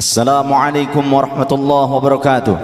Assalamualaikum warahmatullahi wabarakatuh.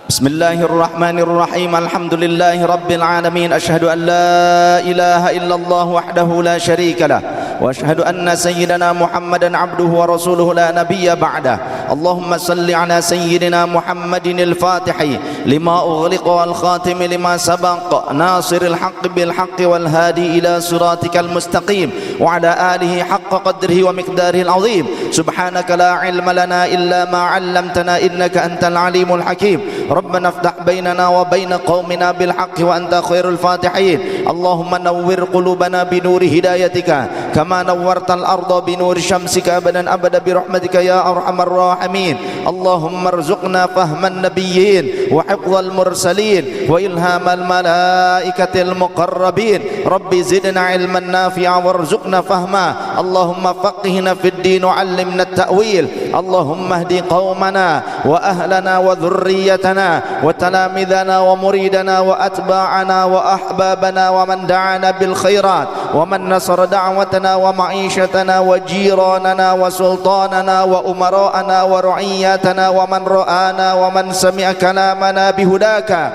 Bismillahirrahmanirrahim. Alhamdulillahi rabbil alamin. Asyhadu an la ilaha illallah wahdahu la syarika lah wa asyhadu anna sayyidana Muhammadan abduhu wa rasuluhu la nabiyya ba'dah. Allahumma salli ala sayyidina Muhammadin al-Fatihi lima ughliqa wal khatimi lima sabaq nasiril haqqi bil haqqi wal hadi ila siratikal mustaqim wa ala alihi haqqa qadrihi wa miqdarihi al-azim. Subhanaka la ilma lana illa ma 'allamtana innaka antal alimul hakim. ربنا افتح بيننا وبين قومنا بالحق وأنت خير الفاتحين. اللهم نور قلوبنا بنور هدايتك كما نورت الأرض بنور شمسك أبدا أبدا برحمتك يا أرحم الراحمين. اللهم ارزقنا فهم النبيين وحفظ المرسلين وإلهام الملائكة المقربين. ربي زدنا علما نافعا وارزقنا فهما. اللهم فقهنا في الدين وعلمنا التأويل. اللهم اهد قومنا وأهلنا وذريتنا وتلامذنا ومريدنا وأتباعنا وأحبابنا ومن دعانا بالخيرات ومن نصر دعوتنا ومعيشتنا وجيراننا وسلطاننا وأمراءنا ورعياتنا ومن رآنا ومن سمع كلامنا بهداك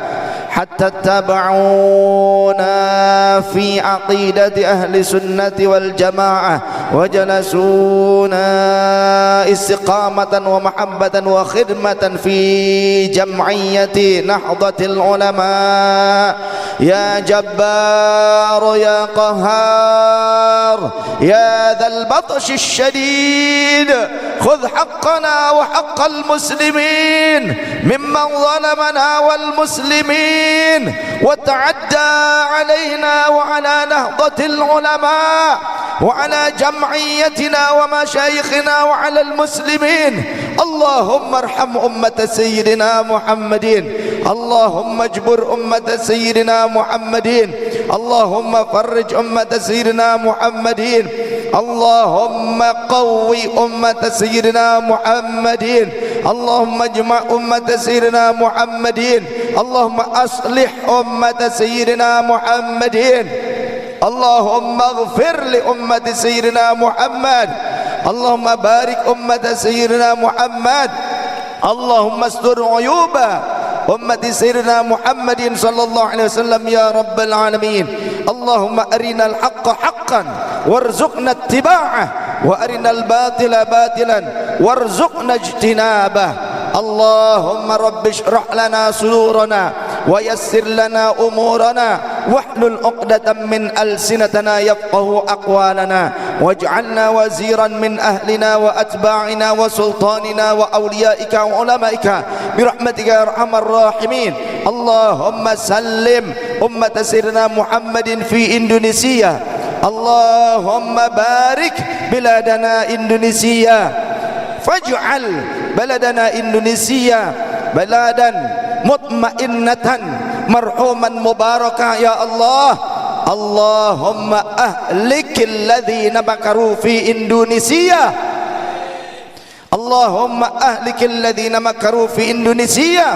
حتى اتبعونا في عقيدة أهل السنة والجماعة وجلسونا استقامة ومحبة وخدمة في جمعية نهضة العلماء. يا جبار يا قهار يا ذا البطش الشديد خذ حقنا وحق المسلمين ممن ظلمنا والمسلمين وتعدى علينا وعلى نهضة العلماء وعلى جمعيتنا ومشايخنا وعلى المسلمين. اللهم ارحم أمة سيدنا محمد. اللهم اجبر أمة سيدنا محمد. اللهم فرج أمة سيدنا محمد. اللهم قوي أمة سيدنا محمد. اللهم اجمع أمة سيدنا محمد. اللهم أصلح أمة سيدنا محمد. اللهم اغفر لأمة سيدنا محمد. اللهم بارك أمة سيدنا محمد. اللهم استر عيوب أمة سيدنا محمد صلى الله عليه وسلم يا رب العالمين. اللهم أرنا الحق حقا وارزقنا اتباعه وأرنا الباطل باطلا وارزقنا اجتنابه. اللهم رب اشرح لنا صدورنا ويسر لنا أمورنا واحلل عقدة من ألسنتنا يفقه أقوالنا واجعلنا وزيرا من أهلنا وأتباعنا وسلطاننا وأوليائك وعلمائك برحمتك يا أرحم الراحمين. اللهم سلم أمة سيدنا محمد في إندونيسيا. اللهم بارك بلادنا إندونيسيا فاجعل بلدنا إندونيسيا بلادا مطمئنة مرحوما مباركا يا الله. اللهم أهلك الذين مكروا في إندونيسيا. اللهم أهلك الذين مكروا في إندونيسيا.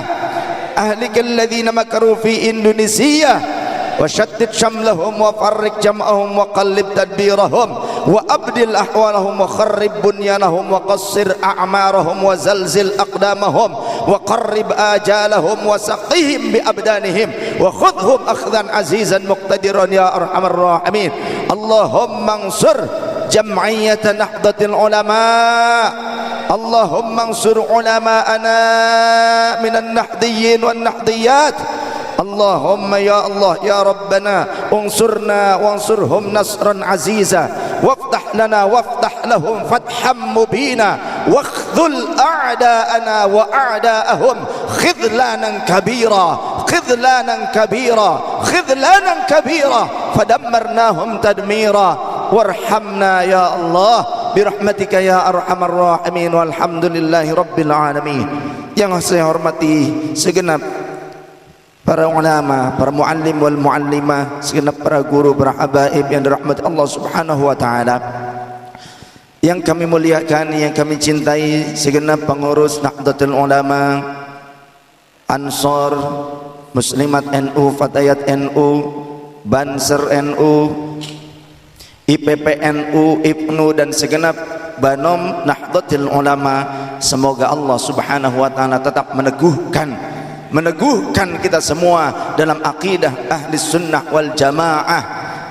أهلك الذين مكروا في إندونيسيا وشتت شملهم وفرق جمعهم وقلب تدبيرهم وأبدل أحوالهم وخرب بنيانهم وقصر أعمارهم وزلزل أقدامهم وقرب آجالهم وسقهم بأبدانهم وخذهم أخذا عزيزا مقتدرا يا أرحم الراحمين. اللهم انصر جمعية نهضة العلماء. اللهم انصر علماءنا من النهضيين والنهضيات. اللهم يا الله يا ربنا انصرنا وانصرهم نصرا عزيزا وافتح لنا وافتح لهم فتحا مبينا واخذل أعداءنا وأعداءهم خذلانا كبيرا خذلانا كبيرا خذلانا كبيرا فدمرناهم تدميرا وارحمنا يا الله برحمتك يا أرحم الراحمين والحمد لله رب العالمين. Yang saya hormati segenap para ulama, para muallim wal muallimah, segenap para guru, para habaib yang dirahmati Allah Subhanahu wa taala. Yang kami muliakan, yang kami cintai, segenap pengurus Nahdlatul Ulama, Ansor, Muslimat NU, Fatayat NU, Banser NU, IPP NU, IPNU dan segenap Banom Nahdlatul Ulama, semoga Allah Subhanahu wa taala tetap meneguhkan kita semua dalam akidah ahli sunnah wal jamaah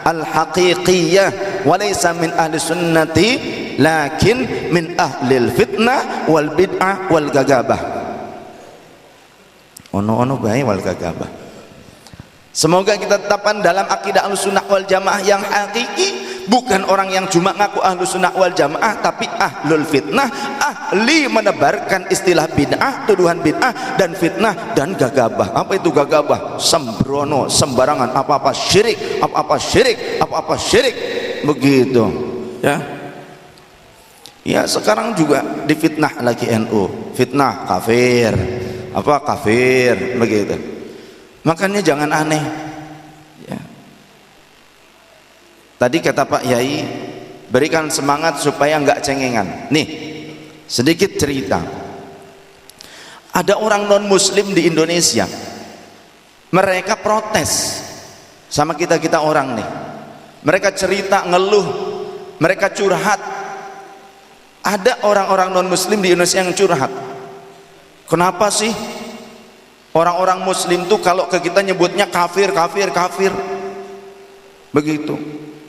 al haqiqiyah, walaysa min ahli sunnati lakin min ahlil fitnah wal bid'ah wal gagabah. Ono bae wal gagabah. Semoga kita tetapkan dalam akidah Ahlussunnah wal Jamaah yang hakiki, bukan orang yang cuma ngaku Ahlussunnah wal Jamaah tapi ahlul fitnah, ahli menebarkan istilah bid'ah, tuduhan bid'ah dan fitnah dan gagabah. Apa itu gagabah? Sembrono, sembarangan, apa-apa syirik, apa-apa syirik, begitu ya. Ya, sekarang juga difitnah lagi NU, fitnah kafir, apa kafir, begitu. Makanya jangan aneh ya. Tadi kata Pak Yai, berikan semangat supaya enggak cengengan. Nih, sedikit cerita. Ada orang non muslim di Indonesia, mereka protes sama kita orang nih. Mereka cerita, ngeluh, mereka curhat. Ada orang-orang non muslim di Indonesia yang curhat. Kenapa sih orang-orang muslim tuh kalau ke kita nyebutnya kafir, begitu.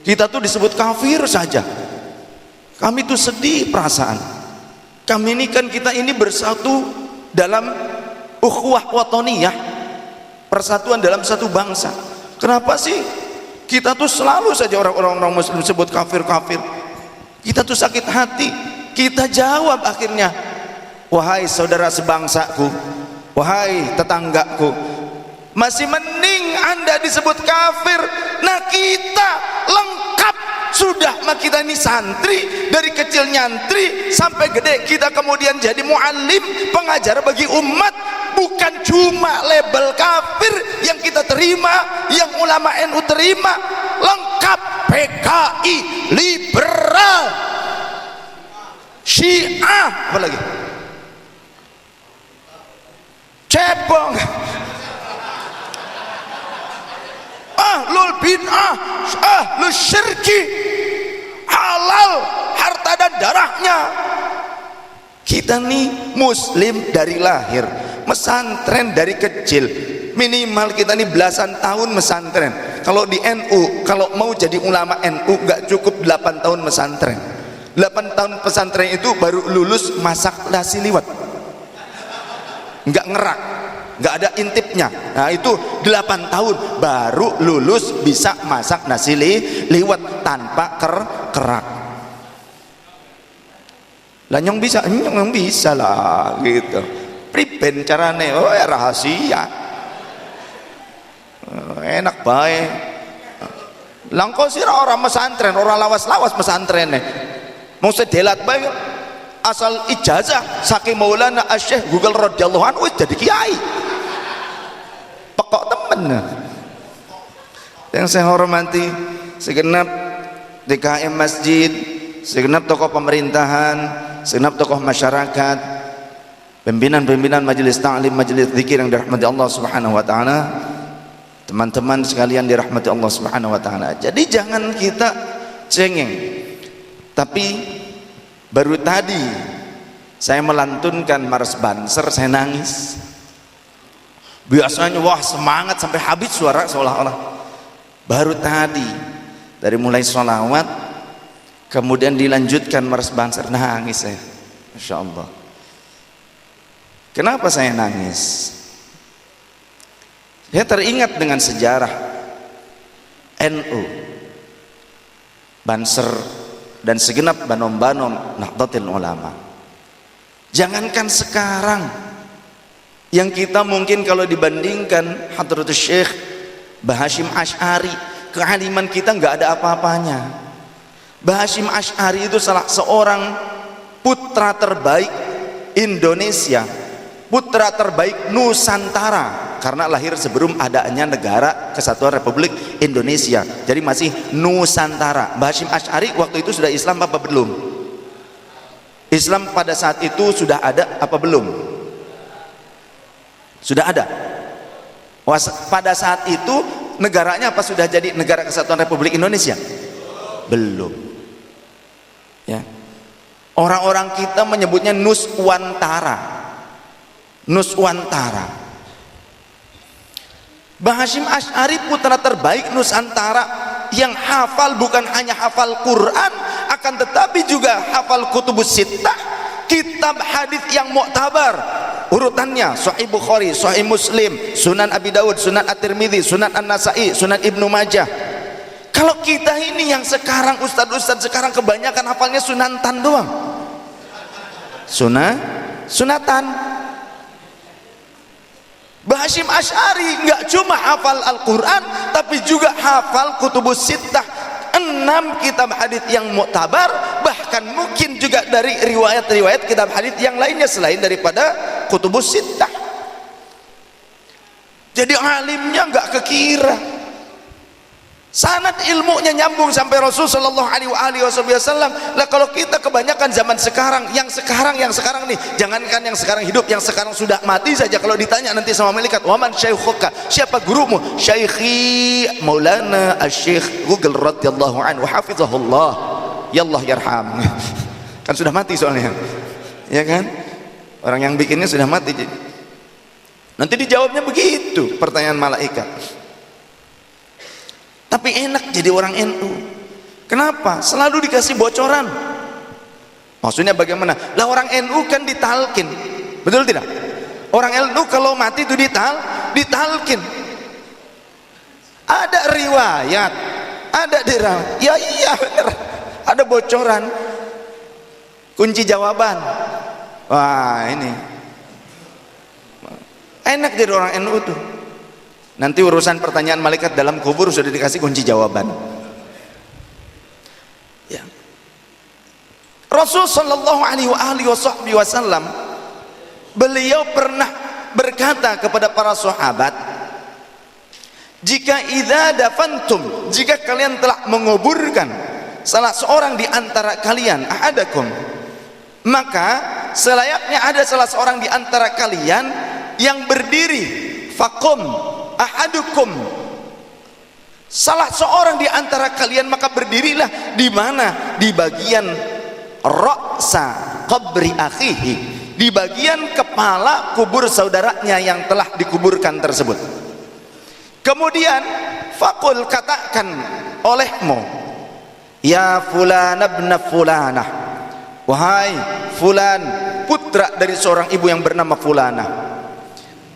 Kita tuh disebut kafir saja. Kami tuh sedih perasaan. Kami ini kan, kita ini bersatu dalam ukhuwah watoniyah, persatuan dalam satu bangsa. Kenapa sih kita tuh selalu saja orang-orang muslim sebut kafir? Kita tuh sakit hati. Kita jawab akhirnya, wahai saudara sebangsaku, wahai tetanggaku, masih mending Anda disebut kafir. Nah, kita lengkap sudah. Kita ini santri, dari kecil nyantri sampai gede kita kemudian jadi muallim, pengajar bagi umat. Bukan cuma label kafir yang kita terima, yang ulama NU terima, lengkap. PKI, liberal, Syiah, apa lagi? Cebong, ahlul bid'ah, ahlul syirki, halal harta dan darahnya. Kita nih muslim dari lahir, mesantren dari kecil, minimal kita nih belasan tahun mesantren. Kalau di NU, kalau mau jadi ulama NU nggak cukup 8 tahun mesantren. 8 tahun pesantren itu baru lulus masak nasi liwet, nggak ngerak, nggak ada intipnya. Nah, itu 8 tahun baru lulus bisa masak nasi liwet tanpa kerak. Lah nyong bisa lah gitu. Priben carane? Oh ya rahasia. Enak baik. Langkau sih orang mesantren, orang lawas-lawas mesantren nih. Mau sedelat baik. Asal ijazah saking Maulana Asy-Syaikh Google radhiyallahu anhu jadi kiai. Pekok temen. Yang saya hormati segenap DKM masjid, segenap tokoh pemerintahan, segenap tokoh masyarakat, pimpinan-pimpinan majelis ta'lim, majelis zikir yang dirahmati Allah Subhanahu wa taala, teman-teman sekalian dirahmati Allah Subhanahu wa taala. Jadi jangan kita cengeng. Tapi baru tadi saya melantunkan Mars Banser, saya nangis. Biasanya wah semangat sampai habis suara seolah-olah. Baru tadi dari mulai sholawat kemudian dilanjutkan Mars Banser, nangis saya. Masya Allah. Kenapa saya nangis? Saya teringat dengan sejarah NU, Banser dan segenap banom-banom Nahdlatul Ulama. Jangankan sekarang, yang kita mungkin kalau dibandingkan Hadratus Syekh Mbah Hasyim Asy'ari, kealiman kita nggak ada apa-apanya. Mbah Hasyim Asy'ari itu salah seorang putra terbaik Indonesia, putra terbaik Nusantara, karena lahir sebelum adanya negara Kesatuan Republik Indonesia, jadi masih Nusantara. Mbah Hasyim Asy'ari waktu itu sudah Islam apa belum? Islam pada saat itu sudah ada apa belum? Sudah ada. Pada saat itu negaranya apa sudah jadi negara Kesatuan Republik Indonesia? Belum. Ya. Orang-orang kita menyebutnya Nuswantara. Nuswantara. Mbah Hasyim Asy'ari putra terbaik Nusantara, yang hafal bukan hanya hafal Quran, akan tetapi juga hafal kutubus sittah, kitab hadis yang muktabar. Urutannya Sahih Bukhari, Sahih Muslim, Sunan Abi Dawud, Sunan At-Tirmidzi, Sunan An-Nasa'i, Sunan Ibnu Majah. Kalau kita ini yang sekarang ustadz sekarang kebanyakan hafalnya sunatan doang. Sunatan. Mbah Hasyim Asy'ari nggak cuma hafal Al-Quran, tapi juga hafal kutubus sittah, 6 kitab hadis yang muktabar, bahkan mungkin juga dari riwayat-riwayat kitab hadis yang lainnya selain daripada kutubus sittah. Jadi alimnya nggak kekira, sanad ilmunya nyambung sampai Rasul sallallahu alaihi wasallam. Lah kalau kita kebanyakan zaman sekarang, yang sekarang nih, jangankan yang sekarang hidup, yang sekarang sudah mati saja, kalau ditanya nanti sama malaikat, waman syaikhuka, siapa gurumu? Syaikhi Maulana Asy-Syaikh Google radhiyallahu anhu hafizahullah, ya Allah yarham. Kan sudah mati soalnya, ya kan, orang yang bikinnya sudah mati. Nanti dijawabnya begitu pertanyaan malaikat. Tapi enak jadi orang NU. Kenapa? Selalu dikasih bocoran. Maksudnya bagaimana? Lah orang NU kan ditalkin, betul tidak? Orang NU kalau mati itu ditalkin. Ada riwayat, ada dirawat. Ya iya benar. Ada bocoran. Kunci jawaban. Wah ini enak jadi orang NU tuh. Nanti urusan pertanyaan malaikat dalam kubur sudah dikasih kunci jawaban. Ya. Rasul sallallahu alaihi wasallam beliau pernah berkata kepada para sahabat, jika idza dafantum, jika kalian telah menguburkan salah seorang di antara kalian, ahadakum, maka selayaknya ada salah seorang di antara kalian yang berdiri, faqum ahadukum, salah seorang di antara kalian maka berdirilah di mana? Di bagian ra'sa qabri akhihi, di bagian kepala kubur saudaranya yang telah dikuburkan tersebut. Kemudian faqul, katakan olehmu, ya fulan ibn fulanah, wahai fulan putra dari seorang ibu yang bernama fulanah,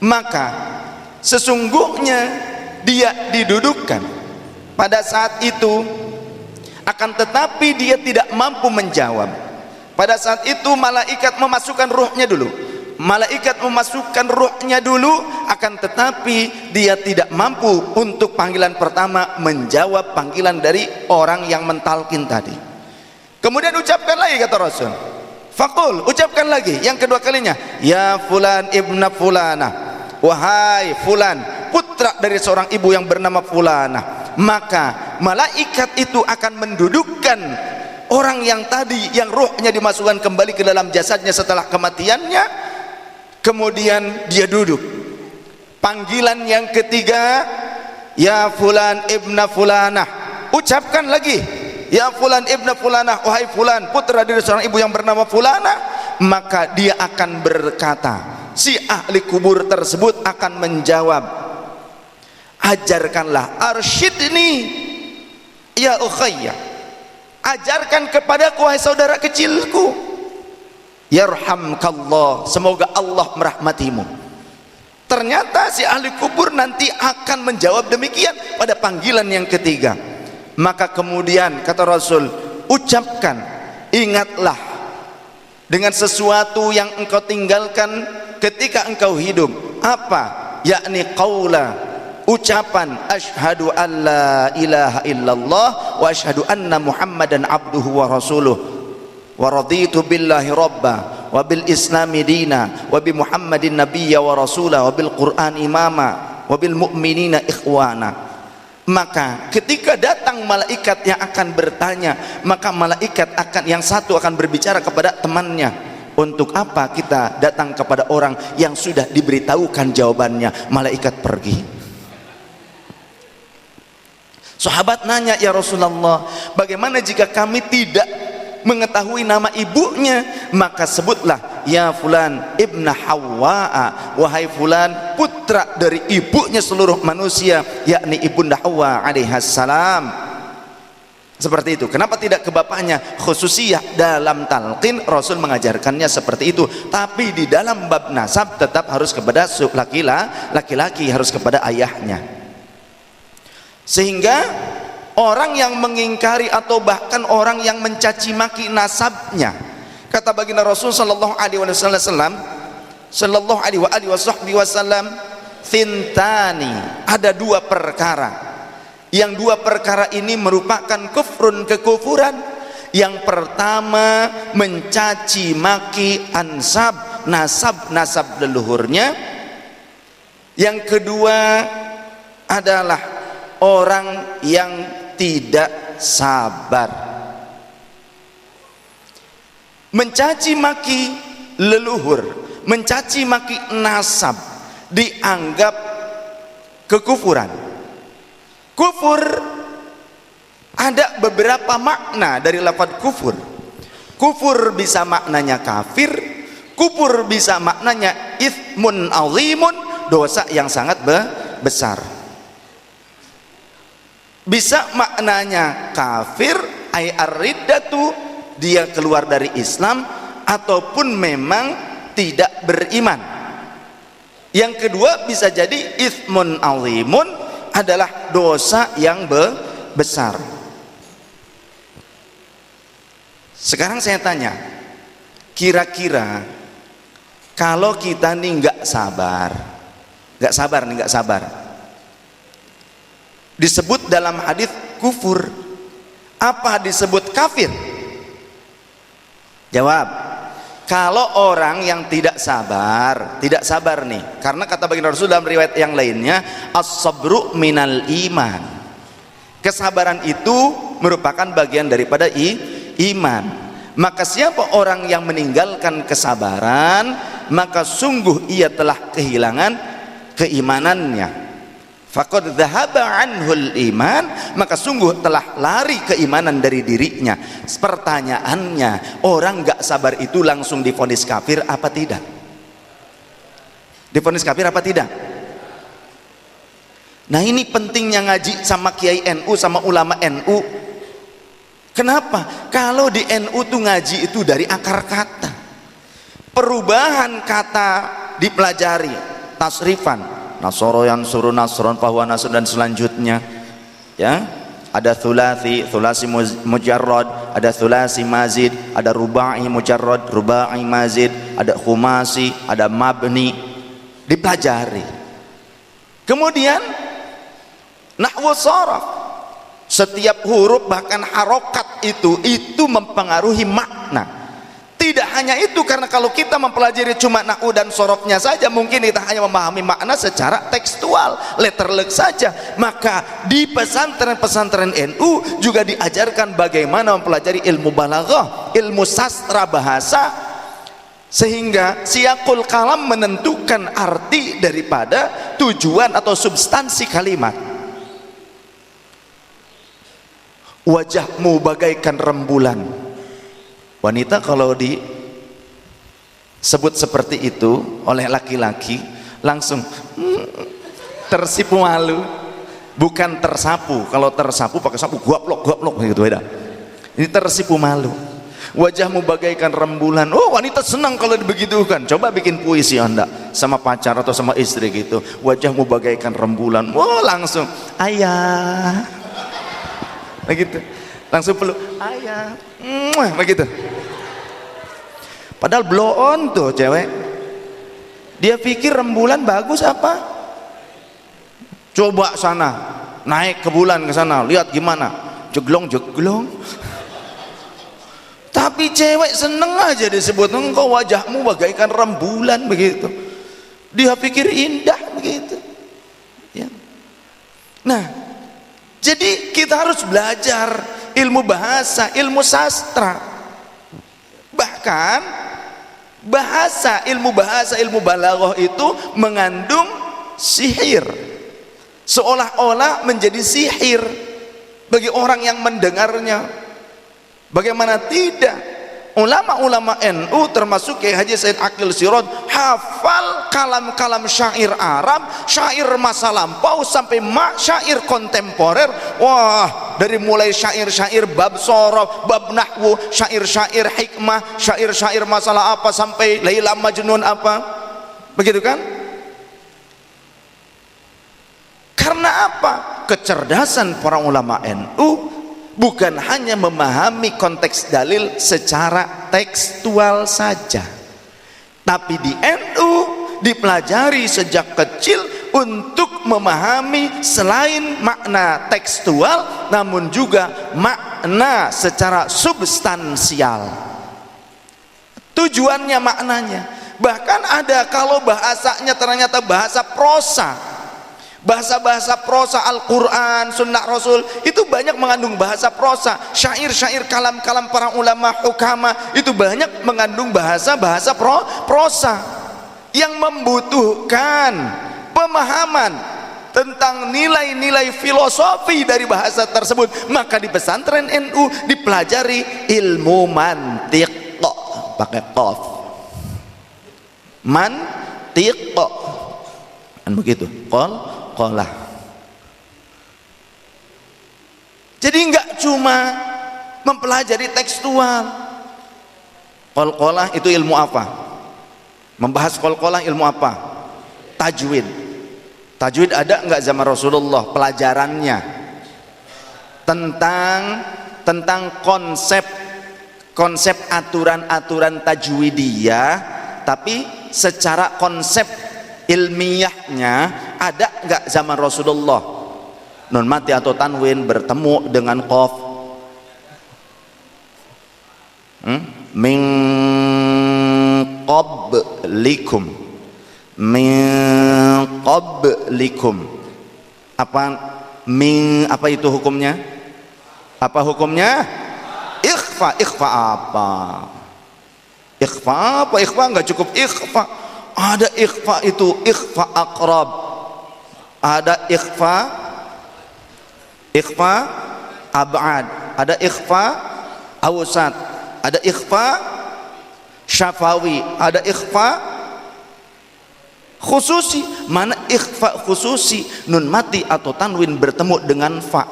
maka sesungguhnya dia didudukkan pada saat itu, akan tetapi dia tidak mampu menjawab. Pada saat itu malaikat memasukkan ruhnya dulu, akan tetapi dia tidak mampu untuk panggilan pertama menjawab panggilan dari orang yang mentalkin tadi. Kemudian ucapkan lagi, kata Rasul, faqul, ucapkan lagi yang kedua kalinya, ya fulan ibna fulanah, wahai fulan putra dari seorang ibu yang bernama fulanah. Maka malaikat itu akan mendudukkan orang yang tadi, yang ruhnya dimasukkan kembali ke dalam jasadnya setelah kematiannya. Kemudian dia duduk. Panggilan yang ketiga, ya fulan ibna fulanah, ucapkan lagi, ya fulan ibna fulanah, wahai fulan putra dari seorang ibu yang bernama fulanah. Maka dia akan berkata, si ahli kubur tersebut akan menjawab, ajarkanlah, arsyidni ya ukhayya, ajarkan kepadaku wahai saudara kecilku, yarhamkallah, semoga Allah merahmatimu. Ternyata si ahli kubur nanti akan menjawab demikian pada panggilan yang ketiga. Maka kemudian kata Rasul, ucapkan, ingatlah dengan sesuatu yang engkau tinggalkan ketika engkau hidup. Apa? Yakni qaula, ucapan asyhadu an la ilaha illallah wa asyhadu anna muhammadan abduhu wa rasuluh wa raditu billahi rabba wa bil islami dina wa bi muhammadin nabiyya wa rasulah wa bil qur'an imama wa bil mu'minina ikhwana. Maka ketika datang malaikat yang akan bertanya, maka malaikat akan, yang satu akan berbicara kepada temannya, untuk apa kita datang kepada orang yang sudah diberitahukan jawabannya? Malaikat pergi. Sahabat nanya, ya Rasulullah, bagaimana jika kami tidak mengetahui nama ibunya, maka sebutlah ya fulan ibna Hawwa, wahai fulan putra dari ibunya seluruh manusia, yakni ibunda Hawwa alaihassalam. Seperti itu. Kenapa tidak ke bapaknya? Khususiyah dalam talqin Rasul mengajarkannya seperti itu. Tapi di dalam bab nasab tetap harus kepada laki-laki, harus kepada ayahnya. Sehingga orang yang mengingkari atau bahkan orang yang mencaci maki nasabnya, kata baginda Rasul sallallahu alaihi wasallam, "Thintani", ada dua perkara. Yang dua perkara ini merupakan kufrun, kekufuran. Yang pertama mencaci maki ansab, nasab leluhurnya. Yang kedua adalah orang yang tidak sabar. Mencaci maki leluhur, mencaci maki nasab dianggap kekufuran. Kufur ada beberapa makna dari lafaz kufur. Kufur bisa maknanya kafir, kufur bisa maknanya itsmun azimun, dosa yang sangat besar. Bisa maknanya kafir ay ar-riddatu, dia keluar dari Islam, ataupun memang tidak beriman. Yang kedua bisa jadi itsmun azimun, adalah dosa yang besar. Sekarang saya tanya, kira-kira kalau kita nih nggak sabar, disebut dalam hadis kufur, apa disebut kafir? Jawab. Kalau orang yang tidak sabar nih, karena kata baginda Rasul dalam riwayat yang lainnya, as-sabru minal iman, kesabaran itu merupakan bagian daripada iman. Maka siapa orang yang meninggalkan kesabaran, maka sungguh ia telah kehilangan keimanannya. Faqad dhahaba anhul iman, maka sungguh telah lari keimanan dari dirinya. Pertanyaannya, orang nggak sabar itu langsung divonis kafir apa tidak? Divonis kafir apa tidak? Nah, ini pentingnya ngaji sama kiai NU, sama ulama NU. Kenapa? Kalau di NU tuh ngaji itu dari akar kata, perubahan kata dipelajari, tasrifan, nasoro yang suruh nasron fahuwa nasr, dan selanjutnya ya, ada thulasi mujarrad, ada thulasi mazid, ada rubai mujarrad, rubai mazid, ada khumasi, ada mabni, dipelajari. Kemudian nahwu sharaf, setiap huruf bahkan harokat itu mempengaruhi makna. Tidak hanya itu, karena kalau kita mempelajari cuma nahwu dan sorofnya saja, mungkin kita hanya memahami makna secara tekstual, letterlek saja. Maka di pesantren-pesantren NU juga diajarkan bagaimana mempelajari ilmu balaghah, ilmu sastra bahasa, sehingga siyaqul kalam menentukan arti daripada tujuan atau substansi kalimat. Wajahmu bagaikan rembulan. Wanita kalau disebut seperti itu oleh laki-laki langsung tersipu malu, bukan tersapu. Kalau tersapu pakai sapu guaplok gitu, beda. Ini tersipu malu. Wajahmu bagaikan rembulan. Oh, wanita senang kalau dibegitukan. Coba bikin puisi Anda sama pacar atau sama istri gitu. Wajahmu bagaikan rembulan. Oh, langsung ayah. Begitu. Langsung peluk ayah. Begitu. Padahal blow on tuh cewek, dia pikir rembulan bagus apa? Coba sana, naik ke bulan ke sana, lihat gimana, jeglong. Tapi cewek seneng aja disebut, engkau wajahmu bagaikan rembulan, begitu. Dia pikir indah begitu. Ya. Nah, jadi kita harus belajar ilmu bahasa, ilmu sastra. Bahkan ilmu bahasa, ilmu balaghah itu mengandung sihir, seolah-olah menjadi sihir bagi orang yang mendengarnya. Bagaimana tidak? Ulama-ulama NU termasuk Kiai Haji Said Aqil Siraj hafal kalam-kalam syair Arab, syair masa lampau sampai syair kontemporer. Wah, dari mulai syair-syair bab sorof, bab nahwu, syair-syair hikmah, syair-syair masalah apa sampai Laila Majnun apa. Begitu kan? Karena apa? Kecerdasan para ulama NU bukan hanya memahami konteks dalil secara tekstual saja, tapi di NU dipelajari sejak kecil untuk memahami selain makna tekstual namun juga makna secara substansial. Tujuannya, maknanya. Bahkan ada kalau bahasanya ternyata bahasa prosa, bahasa-bahasa prosa Al-Quran, Sunnah Rasul itu banyak mengandung bahasa prosa. Syair-syair, kalam-kalam para ulama hukama itu banyak mengandung bahasa-bahasa prosa yang membutuhkan pemahaman tentang nilai-nilai filosofi dari bahasa tersebut. Maka di pesantren NU dipelajari ilmu mantiq, pakai qaf, mantiq kan begitu, qolah. Jadi enggak cuma mempelajari tekstual. Qalqalah itu ilmu apa? Membahas qalqalah ilmu apa? Tajwid. Tajwid ada enggak zaman Rasulullah pelajarannya? Tentang konsep aturan-aturan tajwidiyah, tapi secara konsep ilmiahnya ada enggak zaman Rasulullah? Nun mati atau tanwin bertemu dengan qaf. Min qablikum, min qablikum. Apa itu hukumnya? Apa hukumnya? Ikhfa. Apa? Ikhfa enggak cukup ikhfa. Ada ikhfa itu ikhfa aqrab, ada ikhfa ab'ad, ada ikhfa awsat, ada ikhfa syafawi, ada ikhfa khususi. Mana ikhfa khususi? Nun mati atau tanwin bertemu dengan fa,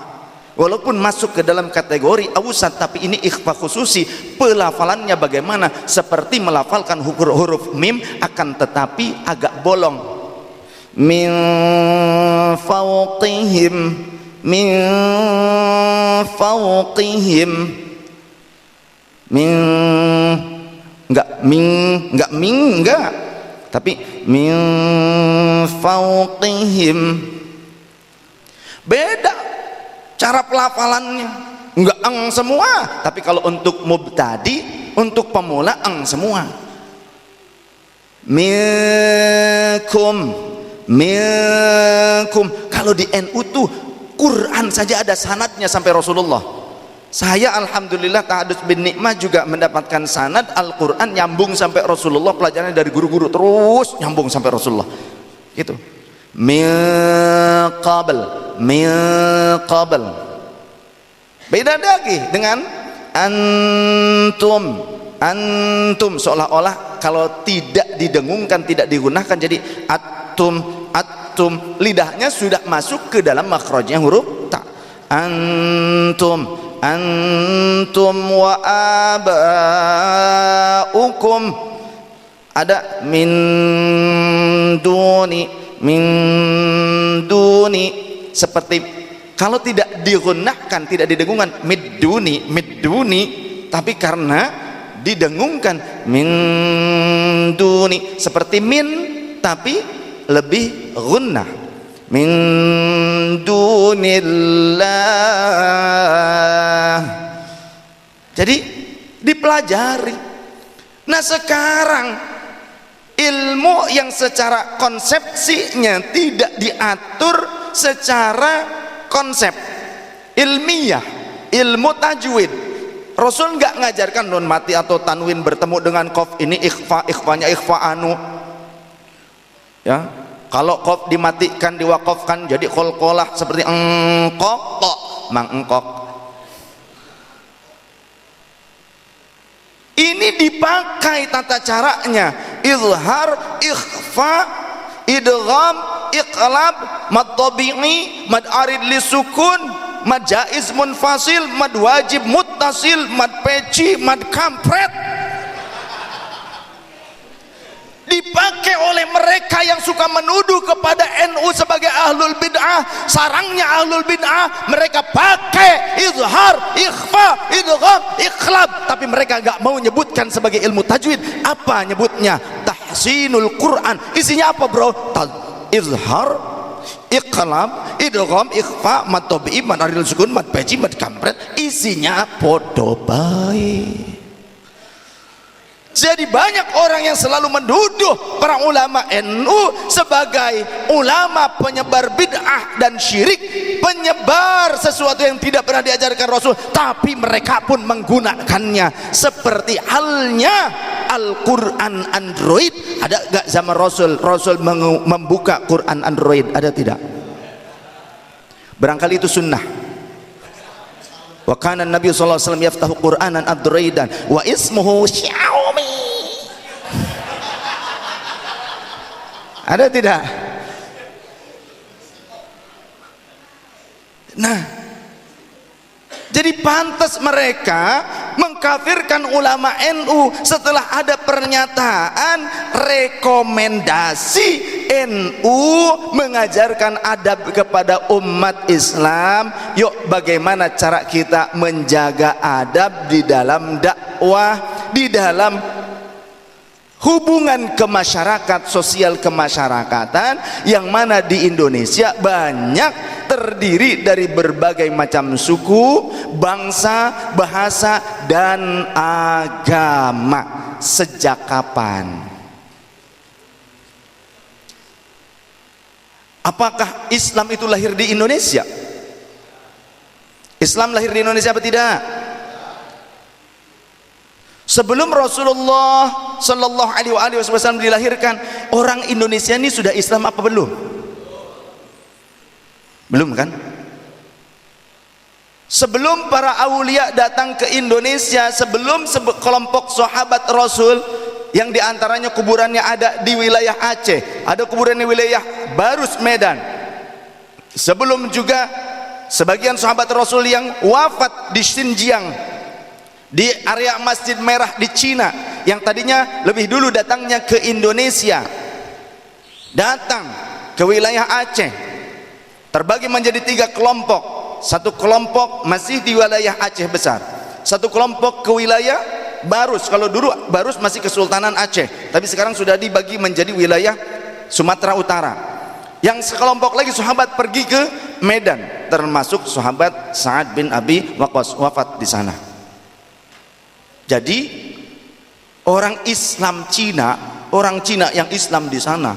walaupun masuk ke dalam kategori awsat, tapi ini ikhfa khususi. Pelafalannya bagaimana? Seperti melafalkan huruf mim, akan tetapi agak bolong. Min fawqihim, min fawqihim, enggak, tapi min fawqihim. Beda cara pelafalannya, enggak eng semua. Tapi kalau untuk mubtadi, untuk pemula eng semua. Minkum. Kalau di NU tuh Quran saja ada sanadnya sampai Rasulullah. Saya alhamdulillah tahadus bin nikmah juga mendapatkan sanad Al-Quran nyambung sampai Rasulullah, pelajarannya dari guru-guru terus nyambung sampai Rasulullah gitu. Min qabl. Beda lagi dengan antum, seolah-olah kalau tidak didengungkan, tidak digunakan jadi atum. Lidahnya sudah masuk ke dalam makhrajnya huruf ta. Antum wa abaukum. Ada min duni, seperti kalau tidak digunakan, tidak didengungkan midduni, tapi karena didengungkan min duni, seperti min tapi lebih gunnah, min dunillah. Jadi dipelajari. Nah sekarang ilmu yang secara konsepsinya tidak diatur secara konsep ilmiah, ilmu tajwid. Rasul nggak ngajarkan nun mati atau tanwin bertemu dengan qaf, ini ikhfanya ikhfa anu ya. Kalau qaf dimatikan, diwaqafkan jadi qalqalah seperti engkok, mang engkok. dipakai tata caranya izhar, ikhfa, idgham, iqlab, mad tabi'i, mad arid li sukun, mad jaiz munfasil, mad wajib muttasil, mad peci, mad kampret. Dipakai oleh mereka yang suka menuduh kepada NU sebagai ahlul bid'ah. Sarangnya ahlul bid'ah, mereka pakai izhar, ikhfa, idgham, iqlab, tapi mereka gak mau nyebutkan sebagai ilmu tajwid. Apa nyebutnya? Tahsinul Quran. Isinya apa bro? Izhar, iqlab, idgham, ikhfa, mad tabi'i, mad arid sukun, mad peci, mad kampret. Isinya podo bae. Jadi banyak orang yang selalu menduduh para ulama NU sebagai ulama penyebar bid'ah dan syirik, penyebar sesuatu yang tidak pernah diajarkan Rasul, tapi mereka pun menggunakannya. Seperti halnya Al-Quran Android. Ada gak zaman Rasul membuka Quran Android? Ada tidak? Barangkali itu sunnah. Wa kana Nabi sallallahu alaihi wasallam yaftahu Qur'anan Androidan wa ismuhu Xiaomi. Ada tidak? Nah, jadi pantas mereka mengkafirkan ulama NU setelah ada pernyataan rekomendasi NU mengajarkan adab kepada umat Islam. Yuk, bagaimana cara kita menjaga adab di dalam dakwah, di dalam hubungan kemasyarakat, sosial kemasyarakatan, yang mana di Indonesia banyak terdiri dari berbagai macam suku, bangsa, bahasa, dan agama. Sejak kapan? Apakah Islam itu lahir di Indonesia? Islam lahir di Indonesia apa tidak? Sebelum Rasulullah Sallallahu Alaihi Wasallam dilahirkan, orang Indonesia ini sudah Islam apa belum? Belum kan? Sebelum para aulia datang ke Indonesia, sebelum kelompok sahabat Rasul yang diantaranya kuburannya ada di wilayah Aceh, ada kuburan di wilayah Barus Medan, sebelum juga sebagian sahabat Rasul yang wafat di Xinjiang, di area Masjid Merah di Cina, yang tadinya lebih dulu datangnya ke Indonesia, datang ke wilayah Aceh, terbagi menjadi 3 kelompok. Satu kelompok masih di wilayah Aceh besar, satu kelompok ke wilayah Barus. Kalau dulu Barus masih Kesultanan Aceh, tapi sekarang sudah dibagi menjadi wilayah Sumatera Utara. Yang sekelompok lagi sahabat pergi ke Medan, termasuk sahabat Sa'ad bin Abi Waqqas, wafat di sana. Jadi orang Islam Cina, orang Cina yang Islam di sana,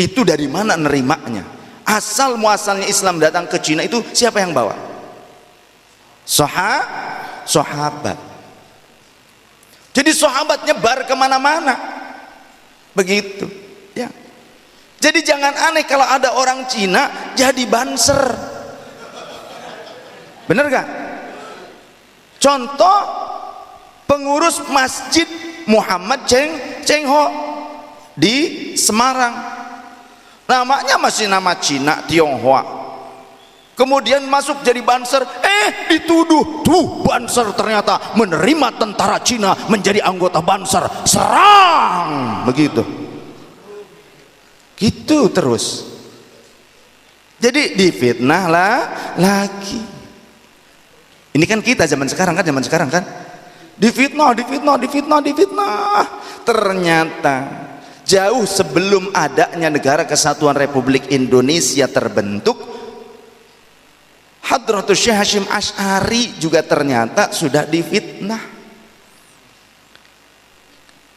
itu dari mana nerimanya? Asal muasalnya Islam datang ke Cina itu siapa yang bawa? Sahabat. Jadi sahabat nyebar kemana-mana, begitu ya. Jadi jangan aneh kalau ada orang Cina jadi banser, bener gak? Contoh, pengurus Masjid Muhammad Cheng Ho di Semarang, namanya masih nama Cina, Tionghoa, kemudian masuk jadi banser, dituduh tuh banser ternyata menerima tentara Cina menjadi anggota banser, serang, begitu gitu terus. Jadi difitnah lah lagi. Ini kan kita zaman sekarang kan difitnah. Ternyata jauh sebelum adanya Negara Kesatuan Republik Indonesia terbentuk, Hadratus Syekh Hasyim Asy'ari juga ternyata sudah difitnah.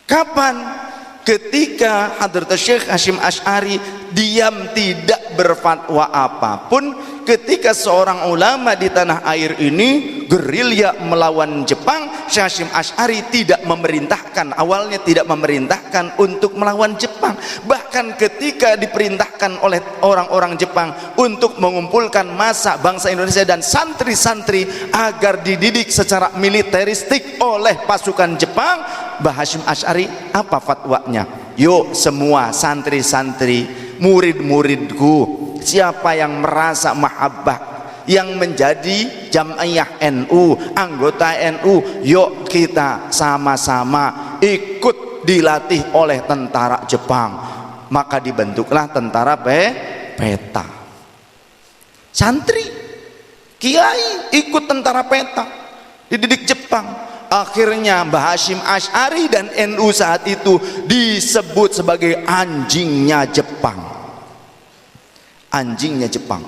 Kapan? Ketika Hadratus Syekh Hasyim Asy'ari diam tidak berfatwa apapun ketika seorang ulama di tanah air ini gerilya melawan Jepang, Syekh Hasyim Asy'ari tidak memerintahkan, awalnya tidak memerintahkan untuk melawan Jepang. Bahkan ketika diperintahkan oleh orang-orang Jepang untuk mengumpulkan massa bangsa Indonesia dan santri-santri agar dididik secara militeristik oleh pasukan Jepang, Mbah Hasyim Asy'ari apa fatwanya? Yuk semua santri-santri, murid-muridku, siapa yang merasa mahabbah, yang menjadi jamaah NU, anggota NU, yuk kita sama-sama ikut dilatih oleh tentara Jepang. Maka dibentuklah tentara peta. Santri, kiai ikut tentara peta, dididik Jepang. Akhirnya Mbah Hasyim Asy'ari dan NU saat itu disebut sebagai anjingnya Jepang. Anjingnya Jepang.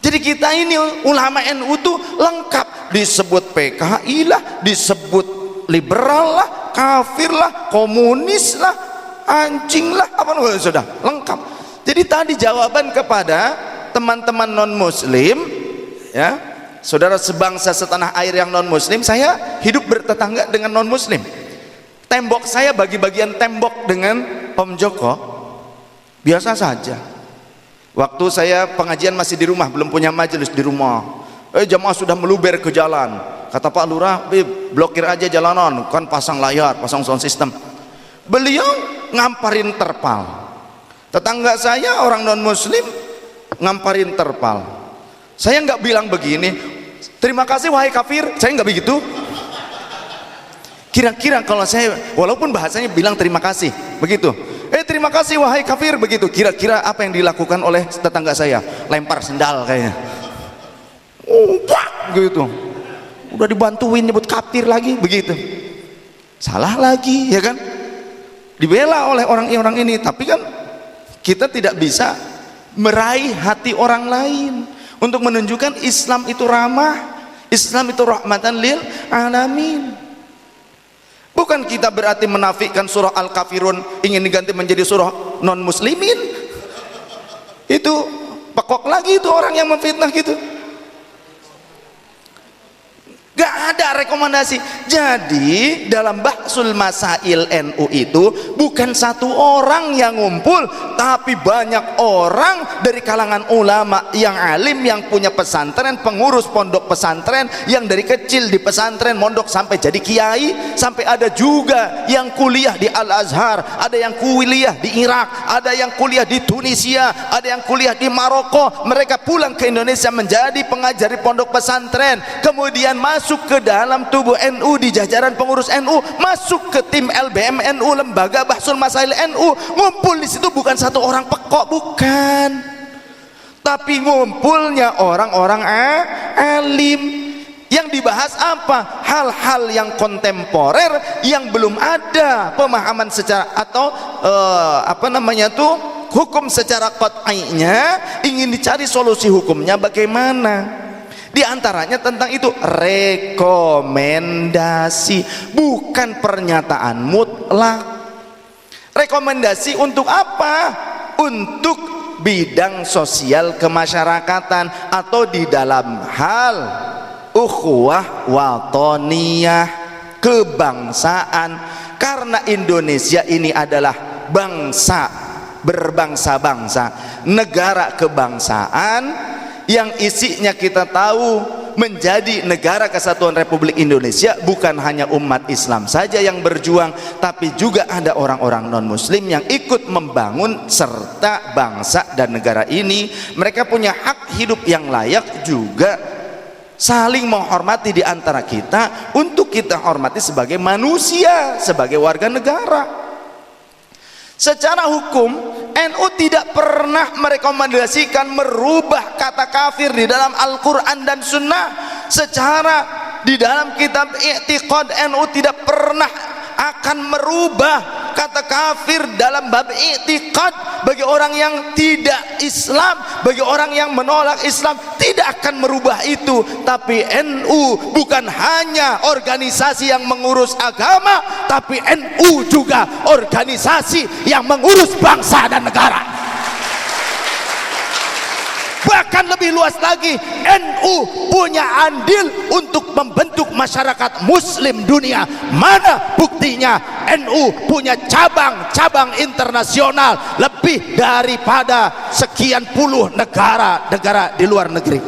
Jadi kita ini ulama NU tuh lengkap, disebut PKI lah, disebut liberal lah, kafir lah, komunis lah, anjing lah, apa namanya, sudah lengkap. Jadi tadi jawaban kepada teman-teman non muslim, ya, saudara sebangsa setanah air yang non muslim, saya hidup bertetangga dengan non muslim. Tembok saya bagi-bagian tembok dengan Om Joko biasa saja. Waktu saya pengajian masih di rumah, belum punya majelis di rumah, jamaah sudah meluber ke jalan. Kata Pak Lurah, blokir aja jalanan, kan pasang layar, pasang sound system. Beliau ngamparin terpal. Tetangga saya orang non muslim ngamparin terpal. Saya nggak bilang begini, terima kasih wahai kafir, saya nggak begitu. Kira-kira kalau saya, walaupun bahasanya bilang terima kasih begitu, terima kasih wahai kafir, begitu, kira-kira apa yang dilakukan oleh tetangga saya? Lempar sendal kayaknya. Pak, gitu. Udah dibantuin nyebut kafir lagi, begitu. Salah lagi, ya kan? Dibela oleh orang-orang ini, tapi kan kita tidak bisa meraih hati orang lain untuk menunjukkan Islam itu ramah, Islam itu rahmatan lil alamin. Bukan kita berarti menafikan surah Al-Kafirun ingin diganti menjadi surah non-muslimin. Itu pekok lagi itu orang yang memfitnah gitu. Gak ada rekomendasi. Jadi dalam Bahsul Masail NU itu bukan satu orang yang ngumpul, tapi banyak orang dari kalangan ulama yang alim, yang punya pesantren, pengurus pondok pesantren, yang dari kecil di pesantren mondok sampai jadi kiai, sampai ada juga yang kuliah di Al-Azhar, ada yang kuliah di Irak, ada yang kuliah di Tunisia, ada yang kuliah di Maroko. Mereka pulang ke Indonesia menjadi pengajar di pondok pesantren, kemudian masuk ke dalam tubuh NU di jajaran pengurus NU, masuk ke tim LBM NU, lembaga Bahsul Masail NU. Ngumpul di situ bukan satu orang pekok, bukan, tapi ngumpulnya orang-orang alim. Yang dibahas apa? Hal-hal yang kontemporer yang belum ada pemahaman secara atau apa namanya tuh hukum secara qat'iynya, ingin dicari solusi hukumnya bagaimana. Di antaranya tentang itu rekomendasi, bukan pernyataan mutlak. Rekomendasi untuk apa? Untuk bidang sosial kemasyarakatan atau di dalam hal ukhuwah watoniyah, kebangsaan. Karena Indonesia ini adalah bangsa berbangsa-bangsa, negara kebangsaan yang isinya kita tahu menjadi negara kesatuan Republik Indonesia. Bukan hanya umat Islam saja yang berjuang, tapi juga ada orang-orang non muslim yang ikut membangun serta bangsa dan negara ini. Mereka punya hak hidup yang layak juga, saling menghormati di antara kita, untuk kita hormati sebagai manusia, sebagai warga negara. Secara hukum NU tidak pernah merekomendasikan merubah kata kafir di dalam Al-Quran dan Sunnah. Secara di dalam kitab i'tiqad NU tidak pernah akan merubah kata kafir dalam bab i'tiqad. Bagi orang yang tidak Islam, bagi orang yang menolak Islam, tidak akan merubah itu. Tapi NU bukan hanya organisasi yang mengurus agama, tapi NU juga organisasi yang mengurus bangsa dan negara. Bahkan lebih luas lagi, NU punya andil untuk membentuk masyarakat muslim dunia. Mana buktinya? NU punya cabang-cabang internasional lebih daripada sekian puluh negara di luar negeri.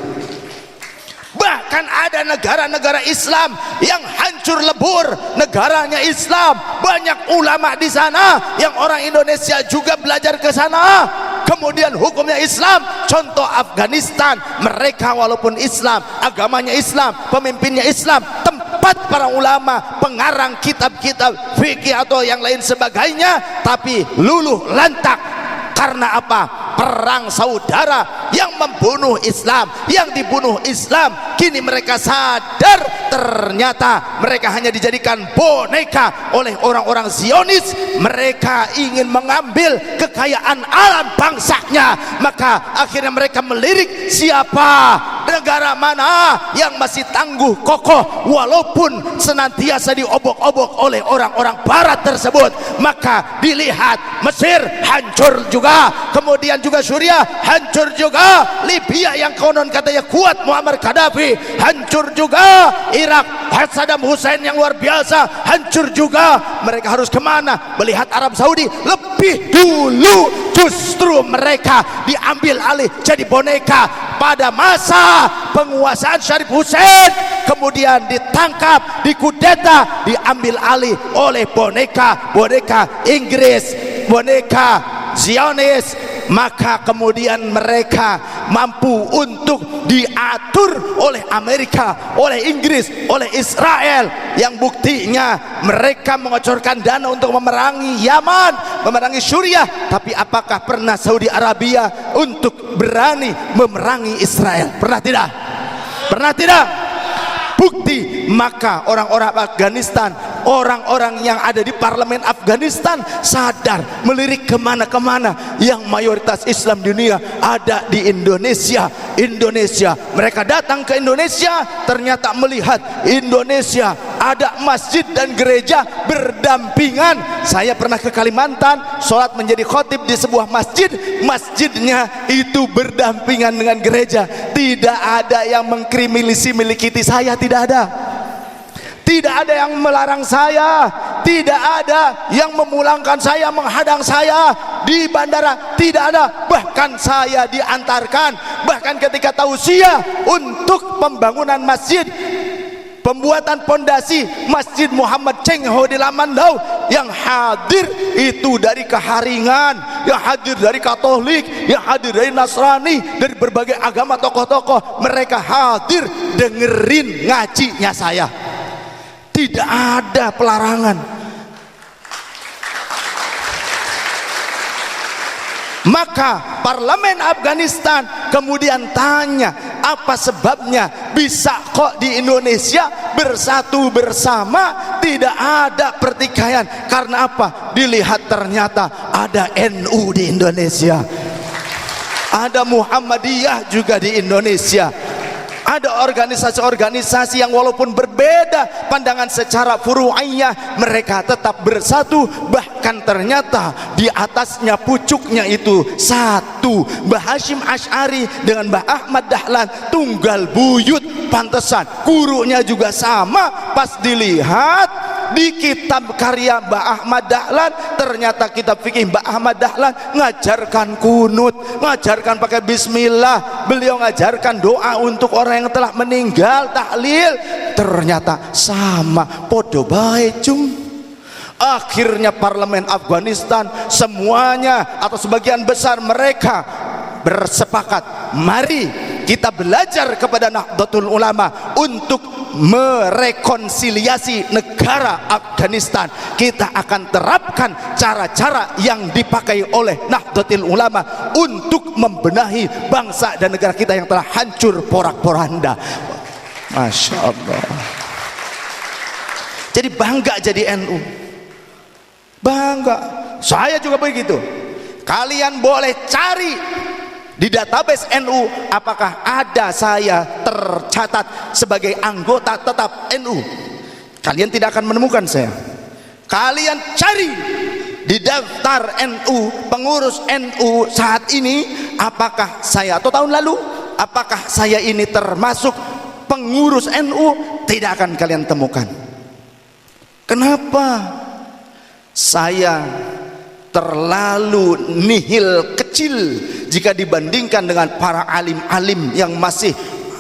Bahkan ada negara-negara Islam yang hancur lebur, negaranya Islam, banyak ulama di sana yang orang Indonesia juga belajar ke sana, kemudian hukumnya Islam. Contoh Afghanistan, mereka walaupun Islam, agamanya Islam, pemimpinnya Islam, tempat para ulama pengarang kitab-kitab fikih atau yang lain sebagainya, tapi luluh lantak. Karena apa? Perang saudara yang membunuh Islam, yang dibunuh Islam. Kini mereka sadar ternyata mereka hanya dijadikan boneka oleh orang-orang Zionis. Mereka ingin mengambil kekayaan alam bangsanya, maka akhirnya mereka melirik siapa, negara mana yang masih tangguh kokoh walaupun senantiasa diobok-obok oleh orang-orang barat tersebut. Maka dilihat Mesir hancur juga, kemudian juga Suriah hancur juga, Libya yang konon katanya kuat Muammar Gaddafi hancur juga, Irak Saddam Hussein yang luar biasa hancur juga. Mereka harus kemana? Melihat Arab Saudi. Lebih dulu justru mereka diambil alih jadi boneka pada masa penguasaan Saddam Hussein, kemudian ditangkap, dikudeta, diambil alih oleh boneka Inggris, boneka Zionis. Maka kemudian mereka mampu untuk diatur oleh Amerika, oleh Inggris, oleh Israel, yang buktinya mereka mengocorkan dana untuk memerangi Yaman, memerangi Suriah. Tapi apakah pernah Saudi Arabia untuk berani memerangi Israel? Pernah tidak? Pernah tidak? Bukti. Maka orang-orang Afghanistan, orang-orang yang ada di parlemen Afghanistan sadar melirik kemana-kemana yang mayoritas Islam dunia ada di Indonesia. Mereka datang ke Indonesia, ternyata melihat Indonesia ada masjid dan gereja berdampingan. Saya pernah ke Kalimantan, sholat menjadi khotib di sebuah masjid, masjidnya itu berdampingan dengan gereja. Tidak ada yang mengkriminalisasi saya, tidak ada. Tidak ada yang melarang saya, tidak ada yang memulangkan saya, menghadang saya di bandara, tidak ada. Bahkan saya diantarkan, bahkan ketika tausiah untuk pembangunan masjid, pembuatan pondasi Masjid Muhammad Cheng Ho di Lamandau, yang hadir itu dari Keharingan, yang hadir dari Katolik, yang hadir dari Nasrani, dari berbagai agama, tokoh-tokoh. Mereka hadir dengerin ngajinya saya. Tidak ada pelarangan. Maka parlemen Afghanistan kemudian tanya, apa sebabnya bisa kok di Indonesia bersatu bersama, tidak ada pertikaian? Karena apa? Dilihat ternyata ada NU di Indonesia, ada Muhammadiyah juga di Indonesia, ada organisasi-organisasi yang walaupun berbeda pandangan secara furu'iyah, mereka tetap bersatu. Bahkan ternyata di atasnya pucuknya itu satu. Mbah Hashim Asy'ari dengan Mbah Ahmad Dahlan tunggal buyut, pantesan gurunya juga sama. Pas dilihat di kitab karya Mbah Ahmad Dahlan, ternyata kitab fikih Mbah Ahmad Dahlan ngajarkan kunut, ngajarkan pakai bismillah, beliau ngajarkan doa untuk orang yang telah meninggal, tahlil. Ternyata sama, podo bae cung. Akhirnya parlemen Afghanistan semuanya atau sebagian besar mereka bersepakat, mari kita belajar kepada Nahdlatul Ulama untuk merekonsiliasi negara Afghanistan. Kita akan terapkan cara-cara yang dipakai oleh Nahdlatul Ulama untuk membenahi bangsa dan negara kita yang telah hancur porak-poranda. Masya Allah. Jadi bangga jadi NU, bangga. Saya juga begitu. Kalian boleh cari di database NU apakah ada saya tercatat sebagai anggota tetap NU. Kalian tidak akan menemukan saya. Kalian cari di daftar NU, pengurus NU saat ini, apakah saya, atau tahun lalu apakah saya ini termasuk pengurus NU? Tidak akan kalian temukan. Kenapa? Saya terlalu nihil, kecil jika dibandingkan dengan para alim-alim yang masih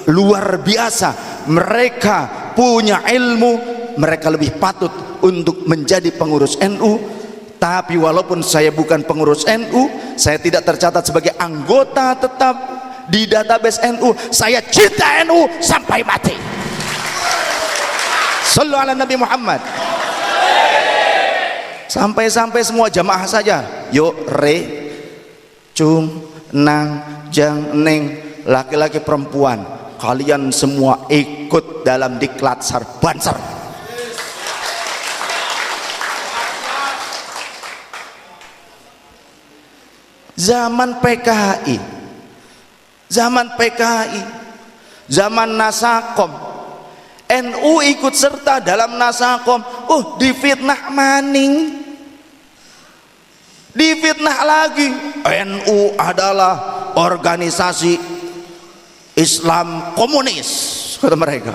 luar biasa. Mereka punya ilmu, mereka lebih patut untuk menjadi pengurus NU. Tapi walaupun saya bukan pengurus NU, saya tidak tercatat sebagai anggota tetap di database NU, saya cinta NU sampai mati. Sallu ala Nabi Muhammad. Sampai-sampai semua jamaah saja, yuk re, cung, nang, jang, neng, laki-laki perempuan, kalian semua ikut dalam diklat Banser. Zaman PKI, zaman Nasakom, NU ikut serta dalam Nasakom. Difitnah maning, difitnah lagi. NU adalah organisasi Islam komunis, kata mereka,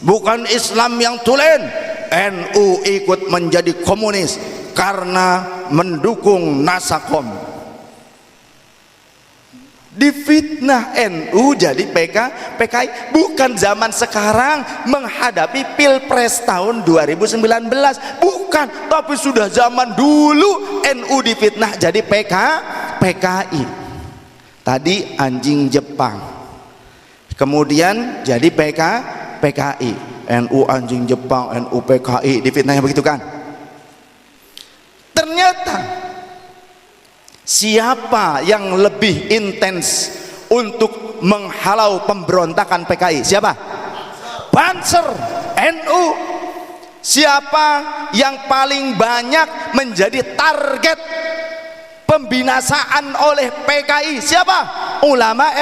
bukan Islam yang tulen. NU ikut menjadi komunis karena mendukung Nasakom. Difitnah NU jadi PKI. Bukan zaman sekarang menghadapi Pilpres tahun 2019, bukan, tapi sudah zaman dulu NU difitnah jadi PKI. Tadi anjing Jepang, kemudian jadi PKI. NU anjing Jepang, NU PKI, difitnahnya begitu kan. Ternyata siapa yang lebih intens untuk menghalau pemberontakan PKI? Siapa? Banser, NU. Siapa yang paling banyak menjadi target pembinasaan oleh PKI? Siapa? Ulama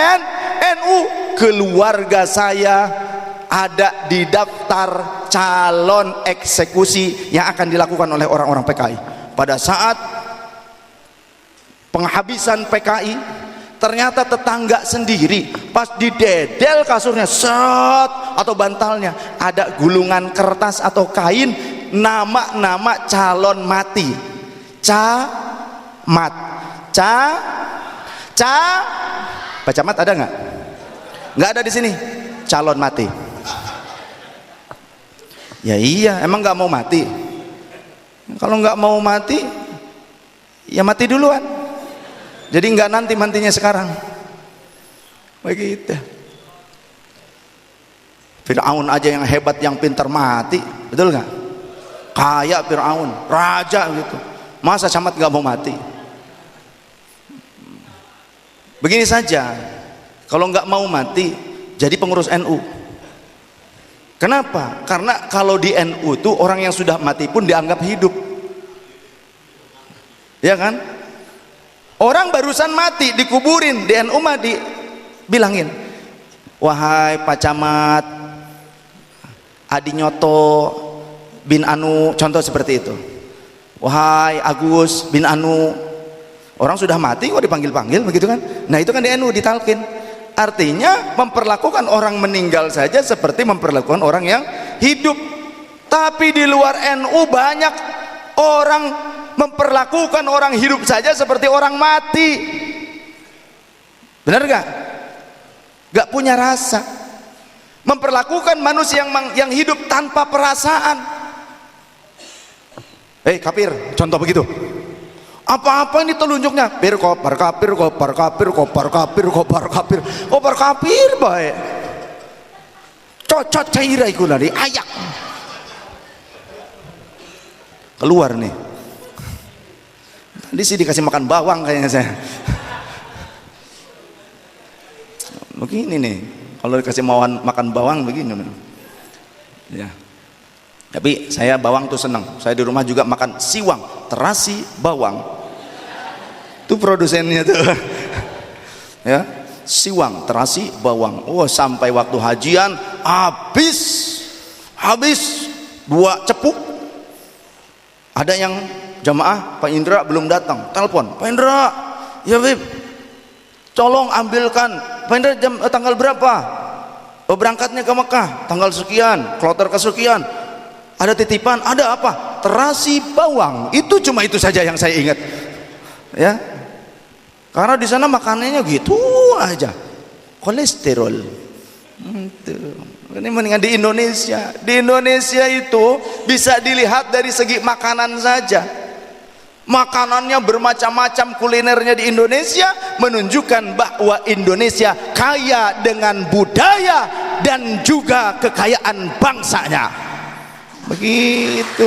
NU. Keluarga saya ada di daftar calon eksekusi yang akan dilakukan oleh orang-orang PKI pada saat penghabisan PKI. Ternyata tetangga sendiri pas didedel kasurnya set atau bantalnya ada gulungan kertas atau kain nama-nama calon mati. Pak Camat ada nggak? Nggak ada di sini. Calon mati. Ya iya, emang nggak mau mati. Kalau nggak mau mati, ya mati duluan. Jadi nggak nanti-mantinya sekarang. Begitu. Fir'aun aja yang hebat, yang pintar mati, betul nggak? Kayak Fir'aun, raja gitu. Masa camat nggak mau mati? Begini saja, kalau nggak mau mati, jadi pengurus NU. Kenapa? Karena kalau di NU tuh orang yang sudah mati pun dianggap hidup, ya kan? Orang barusan mati dikuburin di NU mah dibilangin, wahai Pak Camat Adi Nyoto bin Anu, contoh seperti itu. Wahai Agus bin Anu, orang sudah mati kok dipanggil-panggil begitu kan? Nah itu kan di NU ditalkin. Artinya memperlakukan orang meninggal saja seperti memperlakukan orang yang hidup. Tapi di luar NU banyak orang memperlakukan orang hidup saja seperti orang mati. Benar gak? Gak punya rasa. Memperlakukan manusia yang hidup tanpa perasaan. Kafir, contoh begitu. Apa-apa ini telunjuknya kobar kafir baik cocok cair iku nari ayak keluar nih. Tadi sih dikasih makan bawang kayaknya saya. Begini nih, kalau dikasih makan bawang begini ya. Tapi saya bawang tuh seneng. Saya di rumah juga makan siwang, terasi bawang. Itu produsennya tuh. Ya, siwang, terasi bawang. Sampai waktu hajian habis 2 cepuk. Ada yang jamaah, Pak Indra belum datang, telepon, Pak Indra, ya Bib, Tolong ambilkan, bener tanggal berapa? Oh, berangkatnya ke Mekah tanggal sekian, kloter kesekian. Ada titipan, ada apa? Terasi bawang. Itu cuma itu saja yang saya ingat. Ya. Karena di sana makanannya gitu aja. Kolesterol. Ini mendingan di Indonesia. Di Indonesia itu bisa dilihat dari segi makanan saja. Makanannya bermacam-macam, kulinernya di Indonesia menunjukkan bahwa Indonesia kaya dengan budaya dan juga kekayaan bangsanya. Begitu.